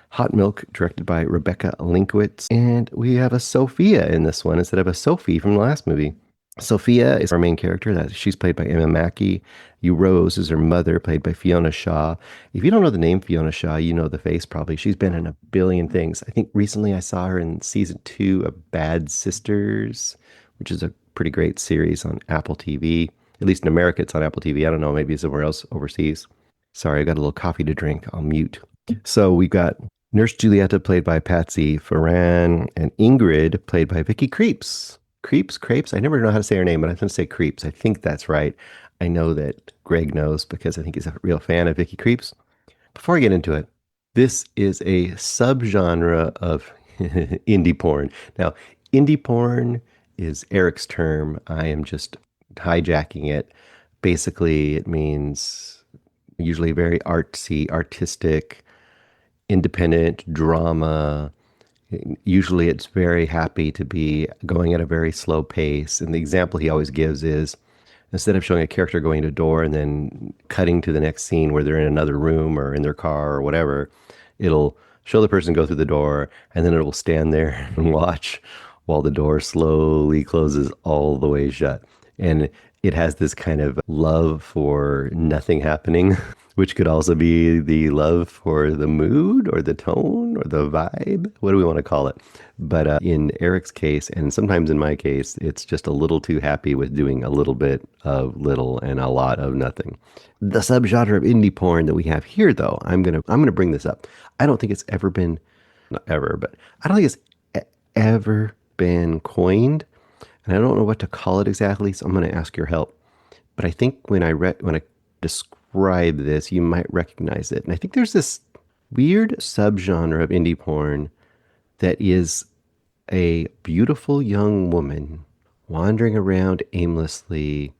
Hot Milk, directed by Rebecca Linkwitz. And we have a Sophia in this one instead of a Sophie from the last movie. Sophia is our main character. She's played by Emma Mackey. Rose is her mother, played by Fiona Shaw. If you don't know the name Fiona Shaw, you know the face probably. She's been in a billion things. I think recently I saw her in season 2 of Bad Sisters, which is a pretty great series on Apple TV. At least in America, it's on Apple TV. I don't know, maybe somewhere else overseas. Sorry, I got a little coffee to drink. I'll mute. So we got Nurse Julieta, played by Patsy Ferran, and Ingrid, played by Vicky Krieps. Crepes? I never know how to say her name, but I'm going to say Krieps. I think that's right. I know that Greg knows because I think he's a real fan of Vicky Krieps. Before I get into it, this is a subgenre of indie porn. Now, indie porn is Eric's term. I am just hijacking it. Basically, it means usually very artsy, artistic, independent drama. Usually it's very happy to be going at a very slow pace. And the example he always gives is, instead of showing a character going to a door and then cutting to the next scene where they're in another room or in their car or whatever, it'll show the person go through the door and then it will stand there and watch while the door slowly closes all the way shut. And it has this kind of love for nothing happening, which could also be the love for the mood or the tone or the vibe. What do we want to call it? But in Eric's case, and sometimes in my case, it's just a little too happy with doing a little bit of little and a lot of nothing. The subgenre of indie porn that we have here, though, I'm gonna bring this up. I don't think it's ever been, not ever, but I don't think it's ever been coined, and I don't know what to call it exactly. So I'm going to ask your help. But I think when I describe this, you might recognize it. And I think there's this weird subgenre of indie porn that is a beautiful young woman wandering around aimlessly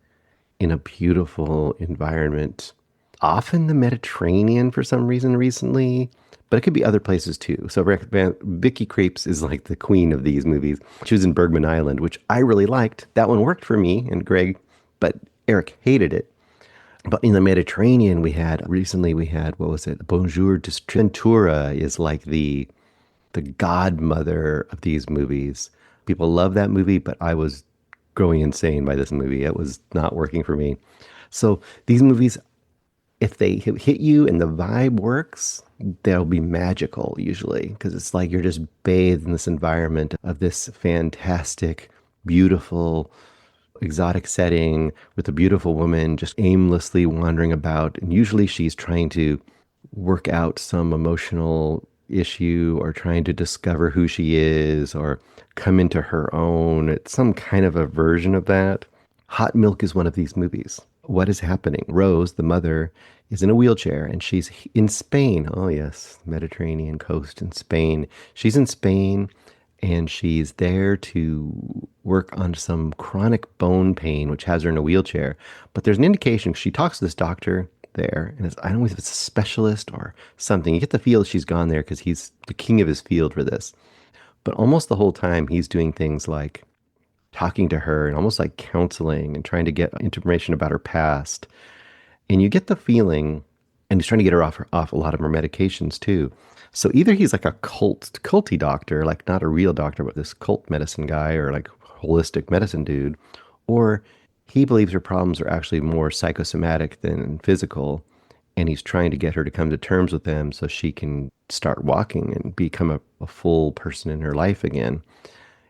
in a beautiful environment, often the Mediterranean for some reason recently, but it could be other places too. So Vicky Krieps is like the queen of these movies. She was in Bergman Island, which I really liked. That one worked for me and Greg, but Eric hated it. But in the Mediterranean, recently we had, what was it? Bonjour Ventura is like the godmother of these movies. People love that movie, but I was growing insane by this movie. It was not working for me. So these movies, if they hit you and the vibe works, they'll be magical usually, because it's like you're just bathed in this environment of this fantastic, beautiful, exotic setting with a beautiful woman just aimlessly wandering about. And usually she's trying to work out some emotional issue or trying to discover who she is or come into her own. It's some kind of a version of that. Hot Milk is one of these movies. What is happening? Rose, the mother, is in a wheelchair and she's in Spain. Oh, yes, Mediterranean coast in Spain. She's in Spain and she's there to work on some chronic bone pain, which has her in a wheelchair. But there's an indication, she talks to this doctor there, and I don't know if it's a specialist or something. You get the feel she's gone there because he's the king of his field for this. But almost the whole time he's doing things like talking to her and almost like counseling and trying to get information about her past. And you get the feeling, and he's trying to get her off a lot of her medications too. So either he's like a culty doctor, like not a real doctor, but this cult medicine guy or like holistic medicine dude, or he believes her problems are actually more psychosomatic than physical. And he's trying to get her to come to terms with them so she can start walking and become a full person in her life again.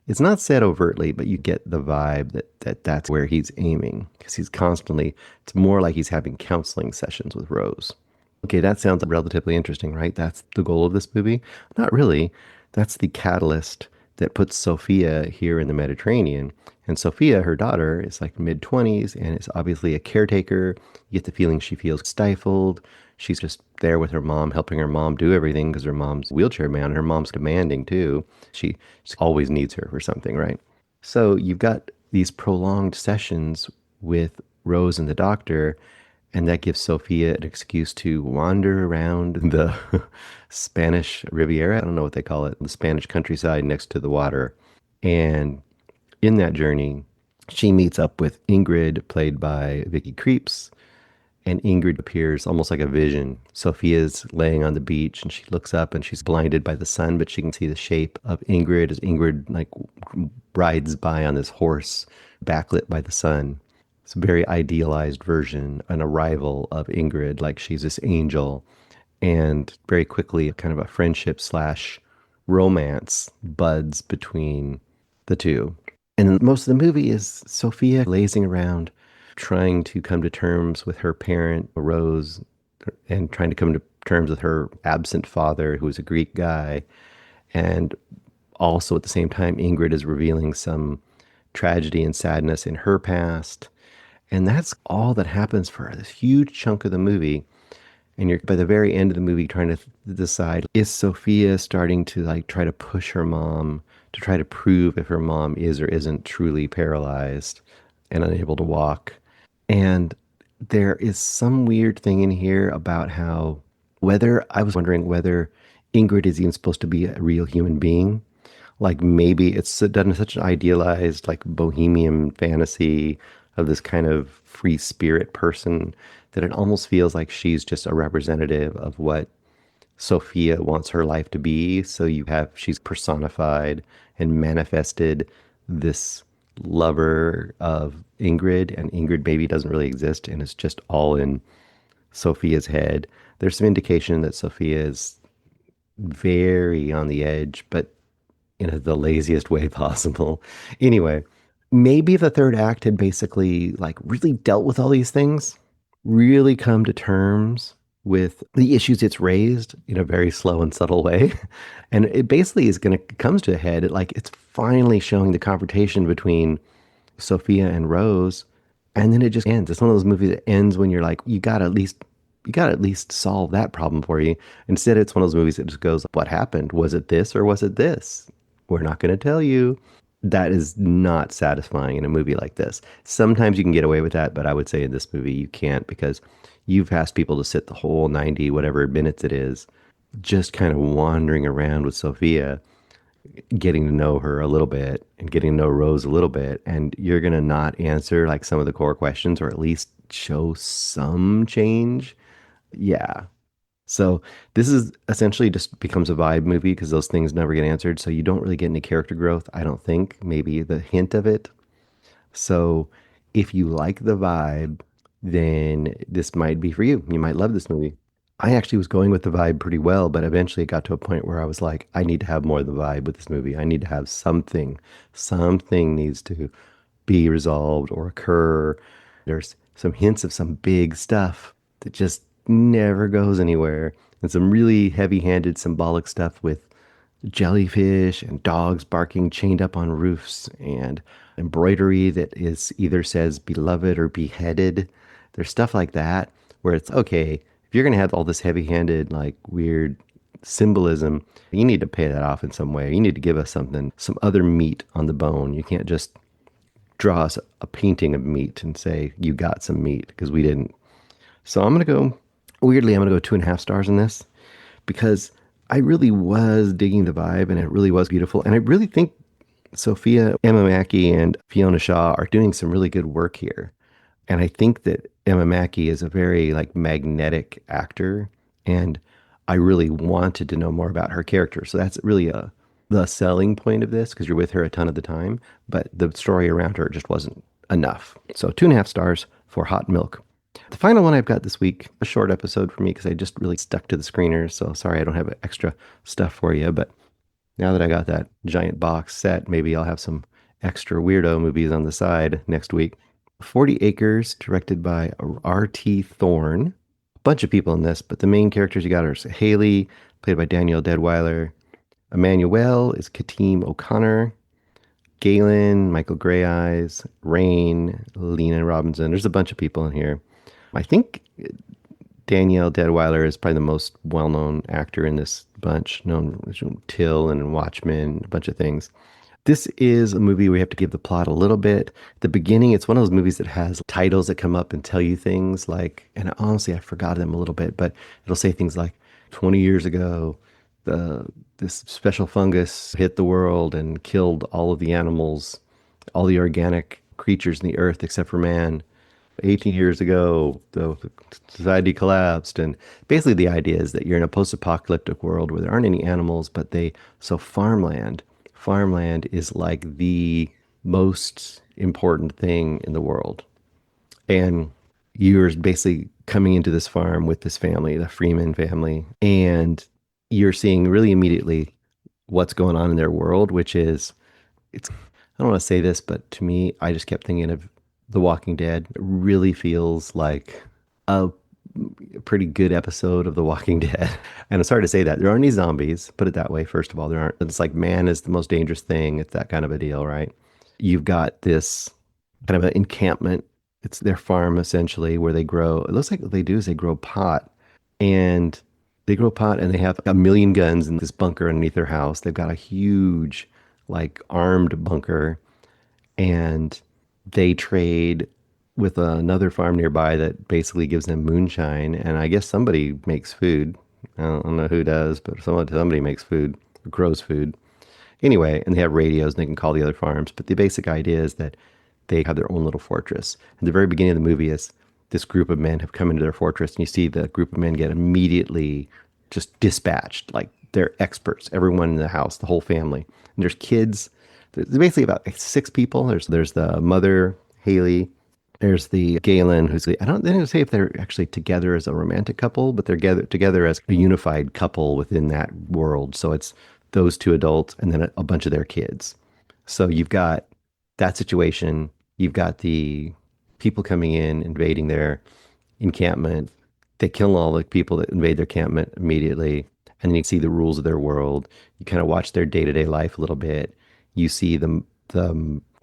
It's not said overtly, but you get the vibe that's where he's aiming, because he's constantly, it's more like he's having counseling sessions with Rose. Okay, that sounds relatively interesting, right? That's the goal of this movie? Not really. That's the catalyst that puts Sophia here in the Mediterranean. And Sophia, her daughter, is like mid-20s and is obviously a caretaker. You get the feeling she feels stifled. She's just there with her mom, helping her mom do everything because her mom's wheelchair bound. Her mom's demanding too. She always needs her for something, right? So you've got these prolonged sessions with Rose and the doctor, and that gives Sophia an excuse to wander around the Spanish Riviera. I don't know what they call it, the Spanish countryside next to the water. And in that journey, she meets up with Ingrid, played by Vicky Krieps. And Ingrid appears almost like a vision. Sophia's laying on the beach and she looks up and she's blinded by the sun, but she can see the shape of Ingrid as Ingrid like rides by on this horse backlit by the sun. It's a very idealized version, an arrival of Ingrid, like she's this angel. And very quickly, kind of a friendship / romance buds between the two. And most of the movie is Sophia lazing around, trying to come to terms with her parent, Rose, and trying to come to terms with her absent father, who was a Greek guy. And also at the same time, Ingrid is revealing some tragedy and sadness in her past. And that's all that happens for this huge chunk of the movie. And you're by the very end of the movie trying to decide, is Sophia starting to like try to push her mom to try to prove if her mom is or isn't truly paralyzed and unable to walk? And there is some weird thing in here about how I was wondering whether Ingrid is even supposed to be a real human being. Like maybe it's done such an idealized, like bohemian fantasy of this kind of free spirit person that it almost feels like she's just a representative of what Sophia wants her life to be. So she's personified and manifested this lover of Ingrid, and Ingrid maybe doesn't really exist and it's just all in Sophia's head. There's some indication that Sophia is very on the edge, but in the laziest way possible. Anyway, maybe the third act had basically like really dealt with all these things, really come to terms with the issues it's raised in a very slow and subtle way. And it basically comes to a head. It's finally showing the confrontation between Sophia and Rose. And then it just ends. It's one of those movies that ends when you're like, you got to at least solve that problem for you. Instead, it's one of those movies that just goes, what happened? Was it this or was it this? We're not going to tell you. That is not satisfying in a movie like this. Sometimes you can get away with that, but I would say in this movie you can't, because you've asked people to sit the whole 90 whatever minutes it is just kind of wandering around with Sophia, getting to know her a little bit and getting to know Rose a little bit, and you're going to not answer like some of the core questions or at least show some change. Yeah, So this is essentially just becomes a vibe movie because those things never get answered. So you don't really get any character growth, I don't think. Maybe the hint of it. So if you like the vibe, then this might be for you. You might love this movie. I actually was going with the vibe pretty well, but eventually it got to a point where I was like, I need to have more of the vibe with this movie. I need to have something. Something needs to be resolved or occur. There's some hints of some big stuff that just never goes anywhere. And some really heavy-handed symbolic stuff with jellyfish and dogs barking chained up on roofs and embroidery that is either says beloved or beheaded. There's stuff like that where it's okay, if you're going to have all this heavy-handed, like weird symbolism, you need to pay that off in some way. You need to give us something, some other meat on the bone. You can't just draw us a painting of meat and say, you got some meat, because we didn't. So I'm going to go, weirdly, I'm going to go 2.5 stars on this because I really was digging the vibe and it really was beautiful. And I really think Sophia Emma-Mackey and Fiona Shaw are doing some really good work here. And I think that Emma-Mackey is a very like magnetic actor. And I really wanted to know more about her character. So that's really the selling point of this because you're with her a ton of the time. But the story around her just wasn't enough. So 2.5 stars for Hot Milk. The final one I've got this week, a short episode for me because I just really stuck to the screeners. So sorry I don't have extra stuff for you. But now that I got that giant box set, maybe I'll have some extra weirdo movies on the side next week. 40 Acres, directed by R.T. Thorne. A bunch of people in this, but the main characters you got are Haley, played by Danielle Deadwyler. Emmanuel is Kateem O'Connor. Galen, Michael Greyeyes, Rain, Lena Robinson. There's a bunch of people in here. I think Danielle Deadwyler is probably the most well-known actor in this bunch, known as Till and Watchmen, a bunch of things. This is a movie where you have to give the plot a little bit. At the beginning, it's one of those movies that has titles that come up and tell you things like, and honestly, I forgot them a little bit, but it'll say things like, 20 years ago, this special fungus hit the world and killed all of the animals, all the organic creatures in the earth except for man. 18 years ago, the society collapsed. And basically the idea is that you're in a post-apocalyptic world where there aren't any animals, but farmland is like the most important thing in the world. And you're basically coming into this farm with this family, the Freeman family, and you're seeing really immediately what's going on in their world, which is, I don't want to say this, but to me, I just kept thinking of The Walking Dead. It really feels like a pretty good episode of The Walking Dead. And it's hard to say that. There aren't any zombies, put it that way, first of all. There aren't. It's like man is the most dangerous thing. It's that kind of a deal, right? You've got this kind of an encampment. It's their farm, essentially, where they grow. It looks like what they do is they grow pot. And they grow pot and they have 1 million guns in this bunker underneath their house. They've got a huge, like, armed bunker. And they trade with another farm nearby that basically gives them moonshine. And I guess somebody makes food. I don't know who does, but somebody makes food, or grows food. Anyway, and they have radios and they can call the other farms. But the basic idea is that they have their own little fortress. At the very beginning of the movie is this group of men have come into their fortress, and you see the group of men get immediately just dispatched. Like, they're experts, everyone in the house, the whole family. And there's kids. There's basically about 6 people. There's the mother, Haley. There's the Galen, they don't say if they're actually together as a romantic couple, but they're together as a unified couple within that world. So it's those 2 adults and then a bunch of their kids. So you've got that situation. You've got the people coming in, invading their encampment. They kill all the people that invade their encampment immediately. And then you see the rules of their world. You kind of watch their day-to-day life a little bit. You see them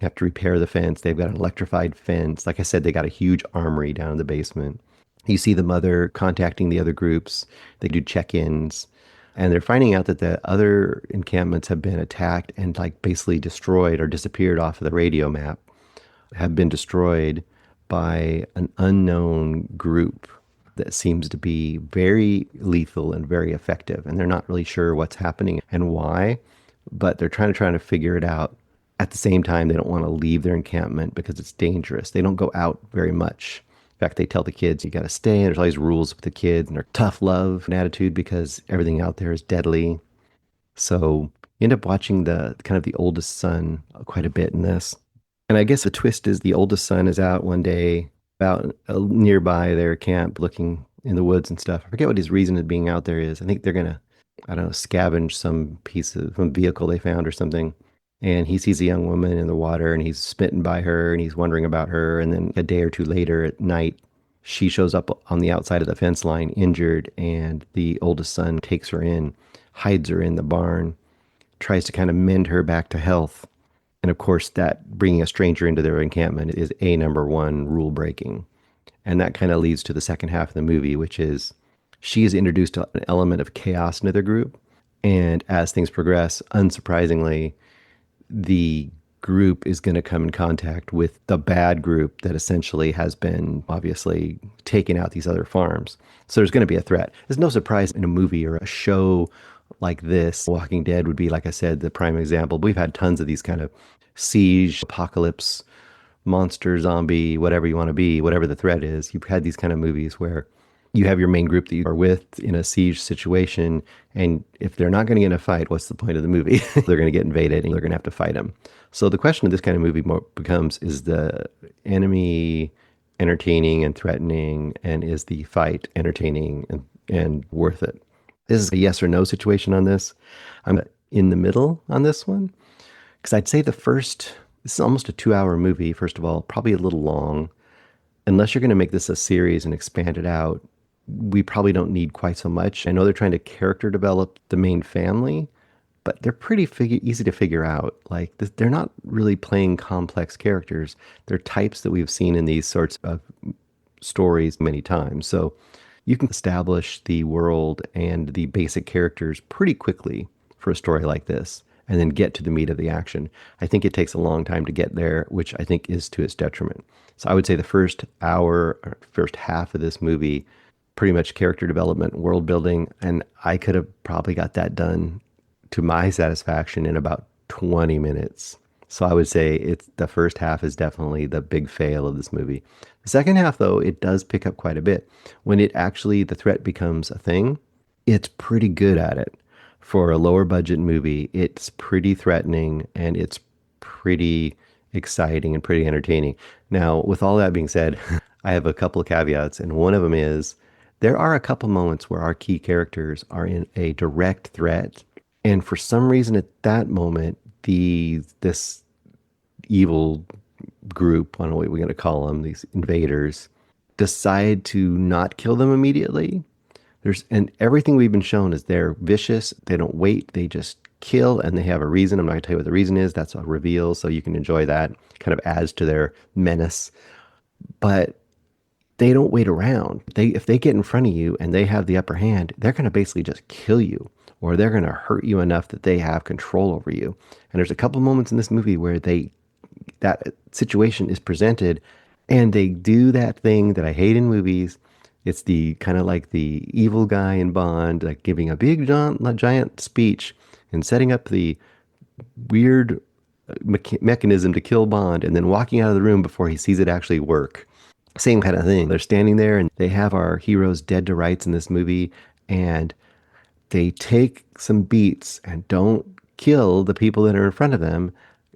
have to repair the fence. They've got an electrified fence. Like I said, they got a huge armory down in the basement. You see the mother contacting the other groups. They do check-ins. And they're finding out that the other encampments have been attacked and like basically destroyed or disappeared off of the radio map, have been destroyed by an unknown group that seems to be very lethal and very effective. And they're not really sure what's happening and why, but they're trying to figure it out. At the same time, they don't want to leave their encampment because it's dangerous. They don't go out very much fact, they tell the kids, you got to stay. And there's all these rules with the kids and their tough love and attitude because everything out there is deadly. So you end up watching the kind of the oldest son quite a bit in this. And I guess the twist is the oldest son is out one day out nearby their camp looking in the woods and stuff. I forget what his reason of being out there is. I think they're going to, I don't know, scavenge some piece of some vehicle they found or something. And he sees a young woman in the water and he's smitten by her and he's wondering about her. And then a day or two later at night, she shows up on the outside of the fence line injured, and the oldest son takes her in, hides her in the barn, tries to kind of mend her back to health. And of course, that bringing a stranger into their encampment is a number one rule breaking. And that kind of leads to the second half of the movie, which is she is introduced to an element of chaos into their group. And as things progress, unsurprisingly, the group is going to come in contact with the bad group that essentially has been obviously taking out these other farms. So there's going to be a threat. There's no surprise in a movie or a show like this. Walking Dead would be, like I said, the prime example. We've had tons of these kind of siege, apocalypse, monster, zombie, whatever you want to be, whatever the threat is. You've had these kind of movies where you have your main group that you are with in a siege situation, and if they're not going to get in a fight, what's the point of the movie? They're going to get invaded and they're going to have to fight them. So the question of this kind of movie becomes, is the enemy entertaining and threatening, and is the fight entertaining and worth it? This is a yes or no situation on this. I'm in the middle on this one, because I'd say this is almost a 2-hour movie, first of all, probably a little long. Unless you're going to make this a series and expand it out, we probably don't need quite so much. I know they're trying to character develop the main family, but they're pretty easy to figure out. Like, they're not really playing complex characters. They're types that we've seen in these sorts of stories many times. So you can establish the world and the basic characters pretty quickly for a story like this, and then get to the meat of the action. I think it takes a long time to get there, which I think is to its detriment. So I would say the first hour, or first half of this movie, pretty much character development, world building, and I could have probably got that done to my satisfaction in about 20 minutes. So I would say the first half is definitely the big fail of this movie. The second half, though, it does pick up quite a bit. When the threat becomes a thing, it's pretty good at it. For a lower budget movie, it's pretty threatening and it's pretty exciting and pretty entertaining. Now, with all that being said, I have a couple of caveats, and one of them is there are a couple moments where our key characters are in a direct threat, and for some reason at that moment, this evil group, I don't know what we're going to call them, these invaders, decide to not kill them immediately. And everything we've been shown is they're vicious. They don't wait. They just kill, and they have a reason. I'm not going to tell you what the reason is. That's a reveal, so you can enjoy that. Kind of adds to their menace. But they don't wait around. If they get in front of you and they have the upper hand, they're going to basically just kill you, or they're going to hurt you enough that they have control over you. And there's a couple moments in this movie where that situation is presented, and they do that thing that I hate in movies. It's the kind of like the evil guy in Bond, like giving a big giant speech and setting up the weird mechanism to kill Bond, and then walking out of the room before he sees it actually work. Same kind of thing. They're standing there, and they have our heroes dead to rights in this movie, and they take some beats and don't kill the people that are in front of them.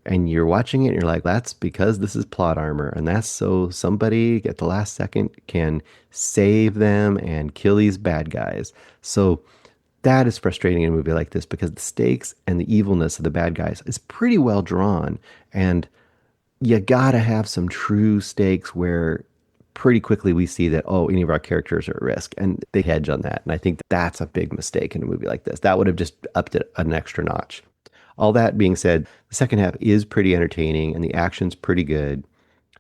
And you're watching it and you're like, that's because this is plot armor. And that's so somebody at the last second can save them and kill these bad guys. So that is frustrating in a movie like this, because the stakes and the evilness of the bad guys is pretty well drawn. And you gotta have some true stakes where pretty quickly we see that, any of our characters are at risk. And they hedge on that. And I think that's a big mistake in a movie like this. That would have just upped it an extra notch. All that being said, the second half is pretty entertaining and the action's pretty good.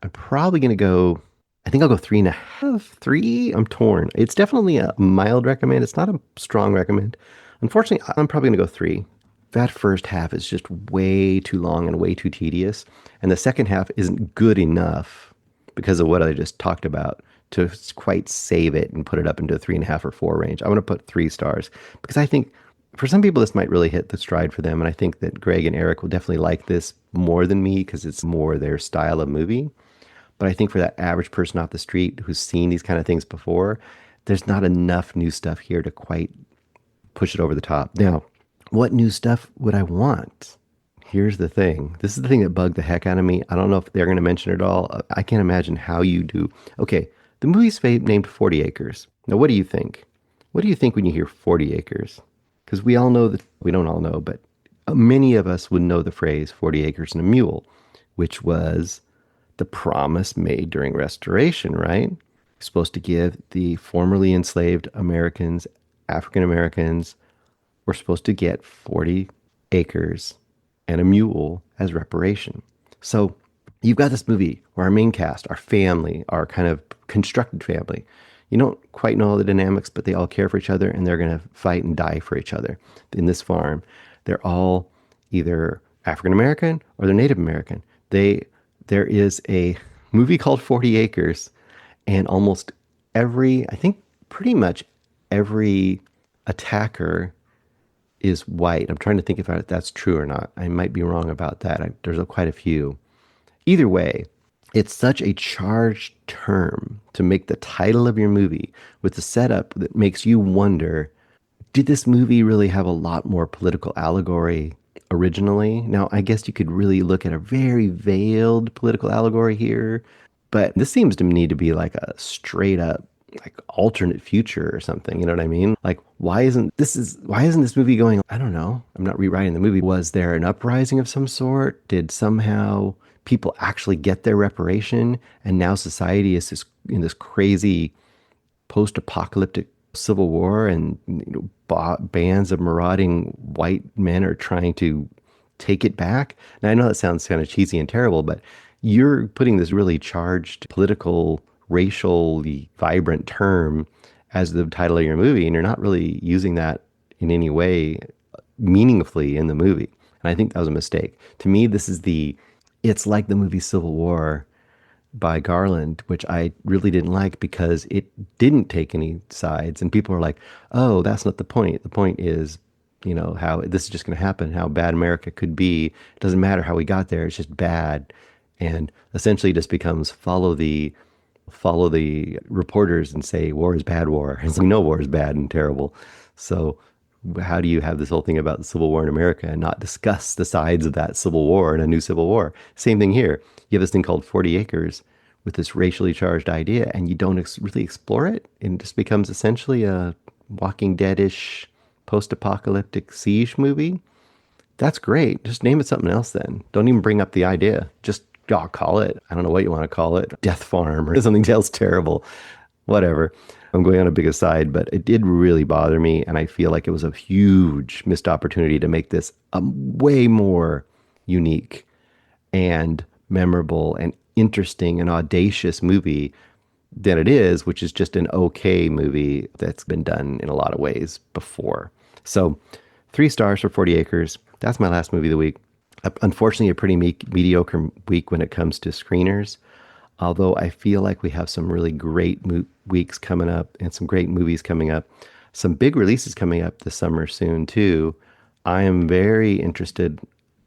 I'm probably going to go, I think I'll go 3.5, 3. I'm torn. It's definitely a mild recommend. It's not a strong recommend. Unfortunately, I'm probably going to go 3. That first half is just way too long and way too tedious. And the second half isn't good enough because of what I just talked about to quite save it and put it up into a 3.5 or 4 range. I want to put 3 stars because I think for some people, this might really hit the stride for them. And I think that Greg and Eric will definitely like this more than me because it's more their style of movie. But I think for that average person off the street who's seen these kind of things before, there's not enough new stuff here to quite push it over the top. Now, what new stuff would I want? Here's the thing. This is the thing that bugged the heck out of me. I don't know if they're going to mention it all. I can't imagine how you do. Okay, the movie's named 40 Acres. Now, what do you think? What do you think when you hear 40 acres? Because we all know that, we don't all know, but many of us would know the phrase 40 acres and a mule, which was the promise made during Restoration, right? Supposed to give the formerly enslaved Americans, African Americans, were supposed to get 40 acres and a mule as reparation. So you've got this movie where our main cast, our family, our kind of constructed family, you don't quite know all the dynamics, but they all care for each other and they're going to fight and die for each other in this farm. They're all either African American or they're Native American. There is a movie called 40 Acres, and almost I think pretty much every attacker is white. I'm trying to think if that's true or not. I might be wrong about that. There's quite a few. Either way, it's such a charged term to make the title of your movie with the setup that makes you wonder, did this movie really have a lot more political allegory originally? Now, I guess you could really look at a very veiled political allegory here, but this seems to me to be like a straight up like alternate future or something, you know what I mean? Like, why isn't this movie going, I don't know, I'm not rewriting the movie. Was there an uprising of some sort? Did somehow people actually get their reparation and now society is in this crazy post-apocalyptic civil war, and bands of marauding white men are trying to take it back? Now, I know that sounds kind of cheesy and terrible, but you're putting this really charged political, racially vibrant term as the title of your movie, and you're not really using that in any way meaningfully in the movie. And I think that was a mistake. To me, it's like the movie Civil War by Garland, which I really didn't like because it didn't take any sides. And people are like, oh, that's not the point. The point is, how this is just going to happen, how bad America could be. It doesn't matter how we got there. It's just bad. And essentially it just becomes follow the reporters and say war is bad war. And so we know war is bad and terrible. So how do you have this whole thing about the Civil War in America and not discuss the sides of that Civil War and a new Civil War? Same thing here. You have this thing called 40 Acres with this racially charged idea, and you don't really explore it. And it just becomes essentially a Walking Dead-ish post-apocalyptic siege movie. That's great. Just name it something else then. Don't even bring up the idea. Just call it, I don't know what you want to call it, Death Farm or something else terrible. Whatever. I'm going on a big aside, but it did really bother me, and I feel like it was a huge missed opportunity to make this a way more unique and memorable and interesting and audacious movie than it is, which is just an okay movie that's been done in a lot of ways before. So 3 stars for 40 Acres. That's my last movie of the week. Unfortunately, a pretty mediocre week when it comes to screeners. Although I feel like we have some really great weeks coming up and some great movies coming up. Some big releases coming up this summer soon, too. I am very interested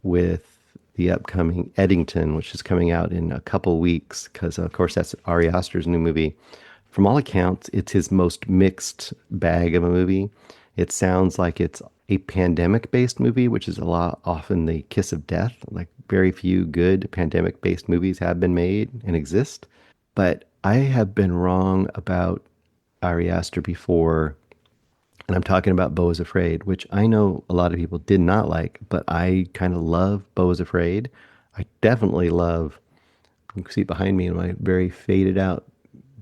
with the upcoming Eddington, which is coming out in a couple weeks, because, of course, that's Ari Aster's new movie. From all accounts, it's his most mixed bag of a movie. It sounds like it's a pandemic-based movie, which is often the kiss of death. Like, very few good pandemic-based movies have been made and exist. But I have been wrong about Ari Aster before, and I'm talking about Beau is Afraid, which I know a lot of people did not like, but I kind of love Beau is Afraid. I definitely love, you can see it behind me in my very faded out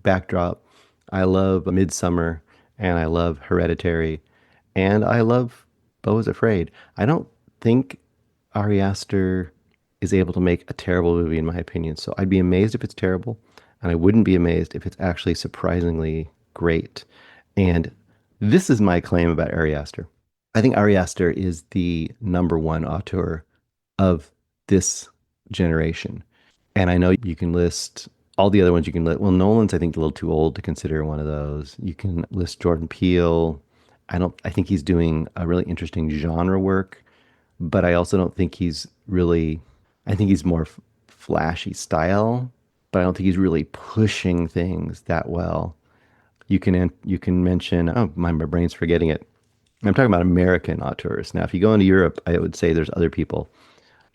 backdrop. I love Midsummer, and I love Hereditary, and I love Beau is Afraid. I don't think Ari Aster is able to make a terrible movie, in my opinion. So I'd be amazed if it's terrible, and I wouldn't be amazed if it's actually surprisingly great. And this is my claim about Ari Aster. I think Ari Aster is the #1 auteur of this generation. And I know you can list all the other ones you can list. Well, Nolan's, I think, a little too old to consider one of those. You can list Jordan Peele. I think he's doing a really interesting genre work, but I also don't think I think he's more flashy style but I don't think he's really pushing things that well. You can mention, oh, my brain's forgetting it. I'm talking about American auteurs. Now, if you go into Europe, I would say there's other people.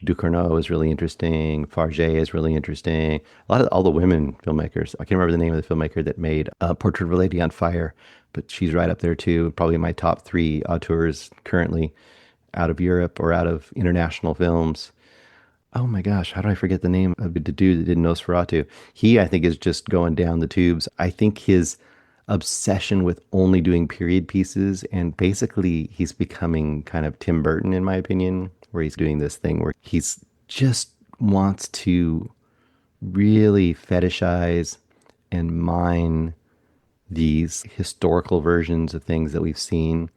Ducournau is really interesting. Farget is really interesting. A lot of all the women filmmakers. I can't remember the name of the filmmaker that made Portrait of a Lady on Fire, but she's right up there too. Probably my top 3 auteurs currently out of Europe or out of international films. Oh my gosh, how do I forget the name of the dude that did Nosferatu? He, I think, is just going down the tubes. I think his obsession with only doing period pieces, and basically he's becoming kind of Tim Burton, in my opinion, where he's doing this thing where he's just wants to really fetishize and mine these historical versions of things that we've seen.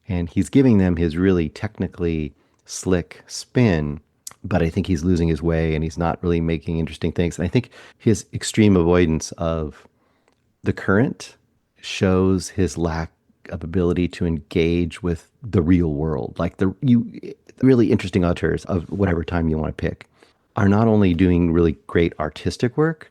And he's giving them his really technically slick spin, but I think he's losing his way and he's not really making interesting things. And I think his extreme avoidance of the current shows his lack of ability to engage with the real world. Like the really interesting auteurs of whatever time you want to pick are not only doing really great artistic work,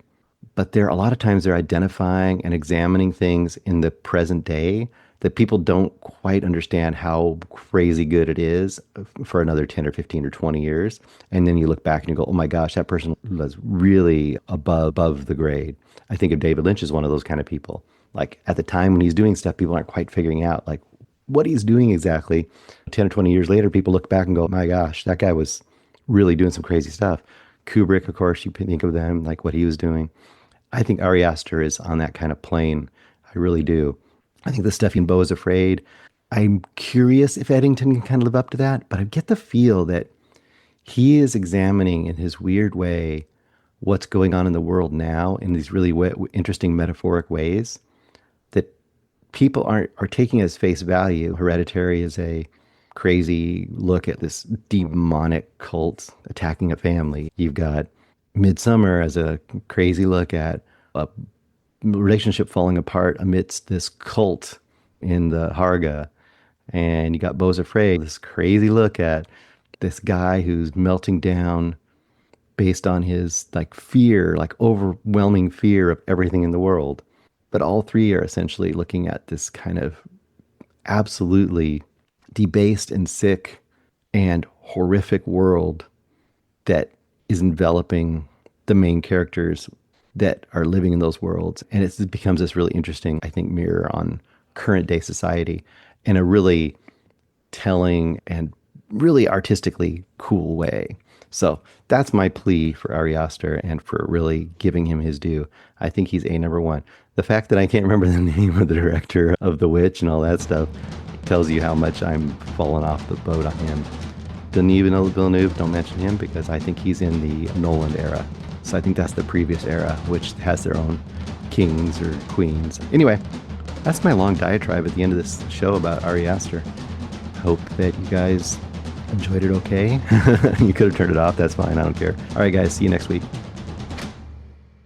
but a lot of times they're identifying and examining things in the present day that people don't quite understand how crazy good it is for another 10 or 15 or 20 years. And then you look back and you go, oh my gosh, that person was really above the grade. I think of David Lynch as one of those kind of people. Like at the time when he's doing stuff, people aren't quite figuring out like what he's doing exactly. 10 or 20 years later, people look back and go, my gosh, that guy was really doing some crazy stuff. Kubrick, of course, you think of them, like what he was doing. I think Ari Aster is on that kind of plane. I really do. I think the stuff in Beau is Afraid, I'm curious if Eddington can kind of live up to that, but I get the feel that he is examining in his weird way what's going on in the world now in these really interesting metaphoric ways that people are taking as face value. Hereditary is a crazy look at this demonic cult attacking a family. You've got Midsummer as a crazy look at a relationship falling apart amidst this cult in the Harga. And you got Beau's Afraid, this crazy look at this guy who's melting down based on his like fear, like overwhelming fear of everything in the world. But all 3 are essentially looking at this kind of absolutely debased and sick and horrific world that is enveloping the main characters that are living in those worlds. And it becomes this really interesting, I think, mirror on current day society in a really telling and really artistically cool way. So that's my plea for Ari Aster and for really giving him his due. I think he's number 1. The fact that I can't remember the name of the director of The Witch and all that stuff tells you how much I'm falling off the boat on him. Denis Villeneuve, don't mention him because I think he's in the Nolan era. So I think that's the previous era, which has their own kings or queens. Anyway, that's my long diatribe at the end of this show about Ari Aster. Hope that you guys enjoyed it okay. You could have turned it off. That's fine. I don't care. All right, guys. See you next week.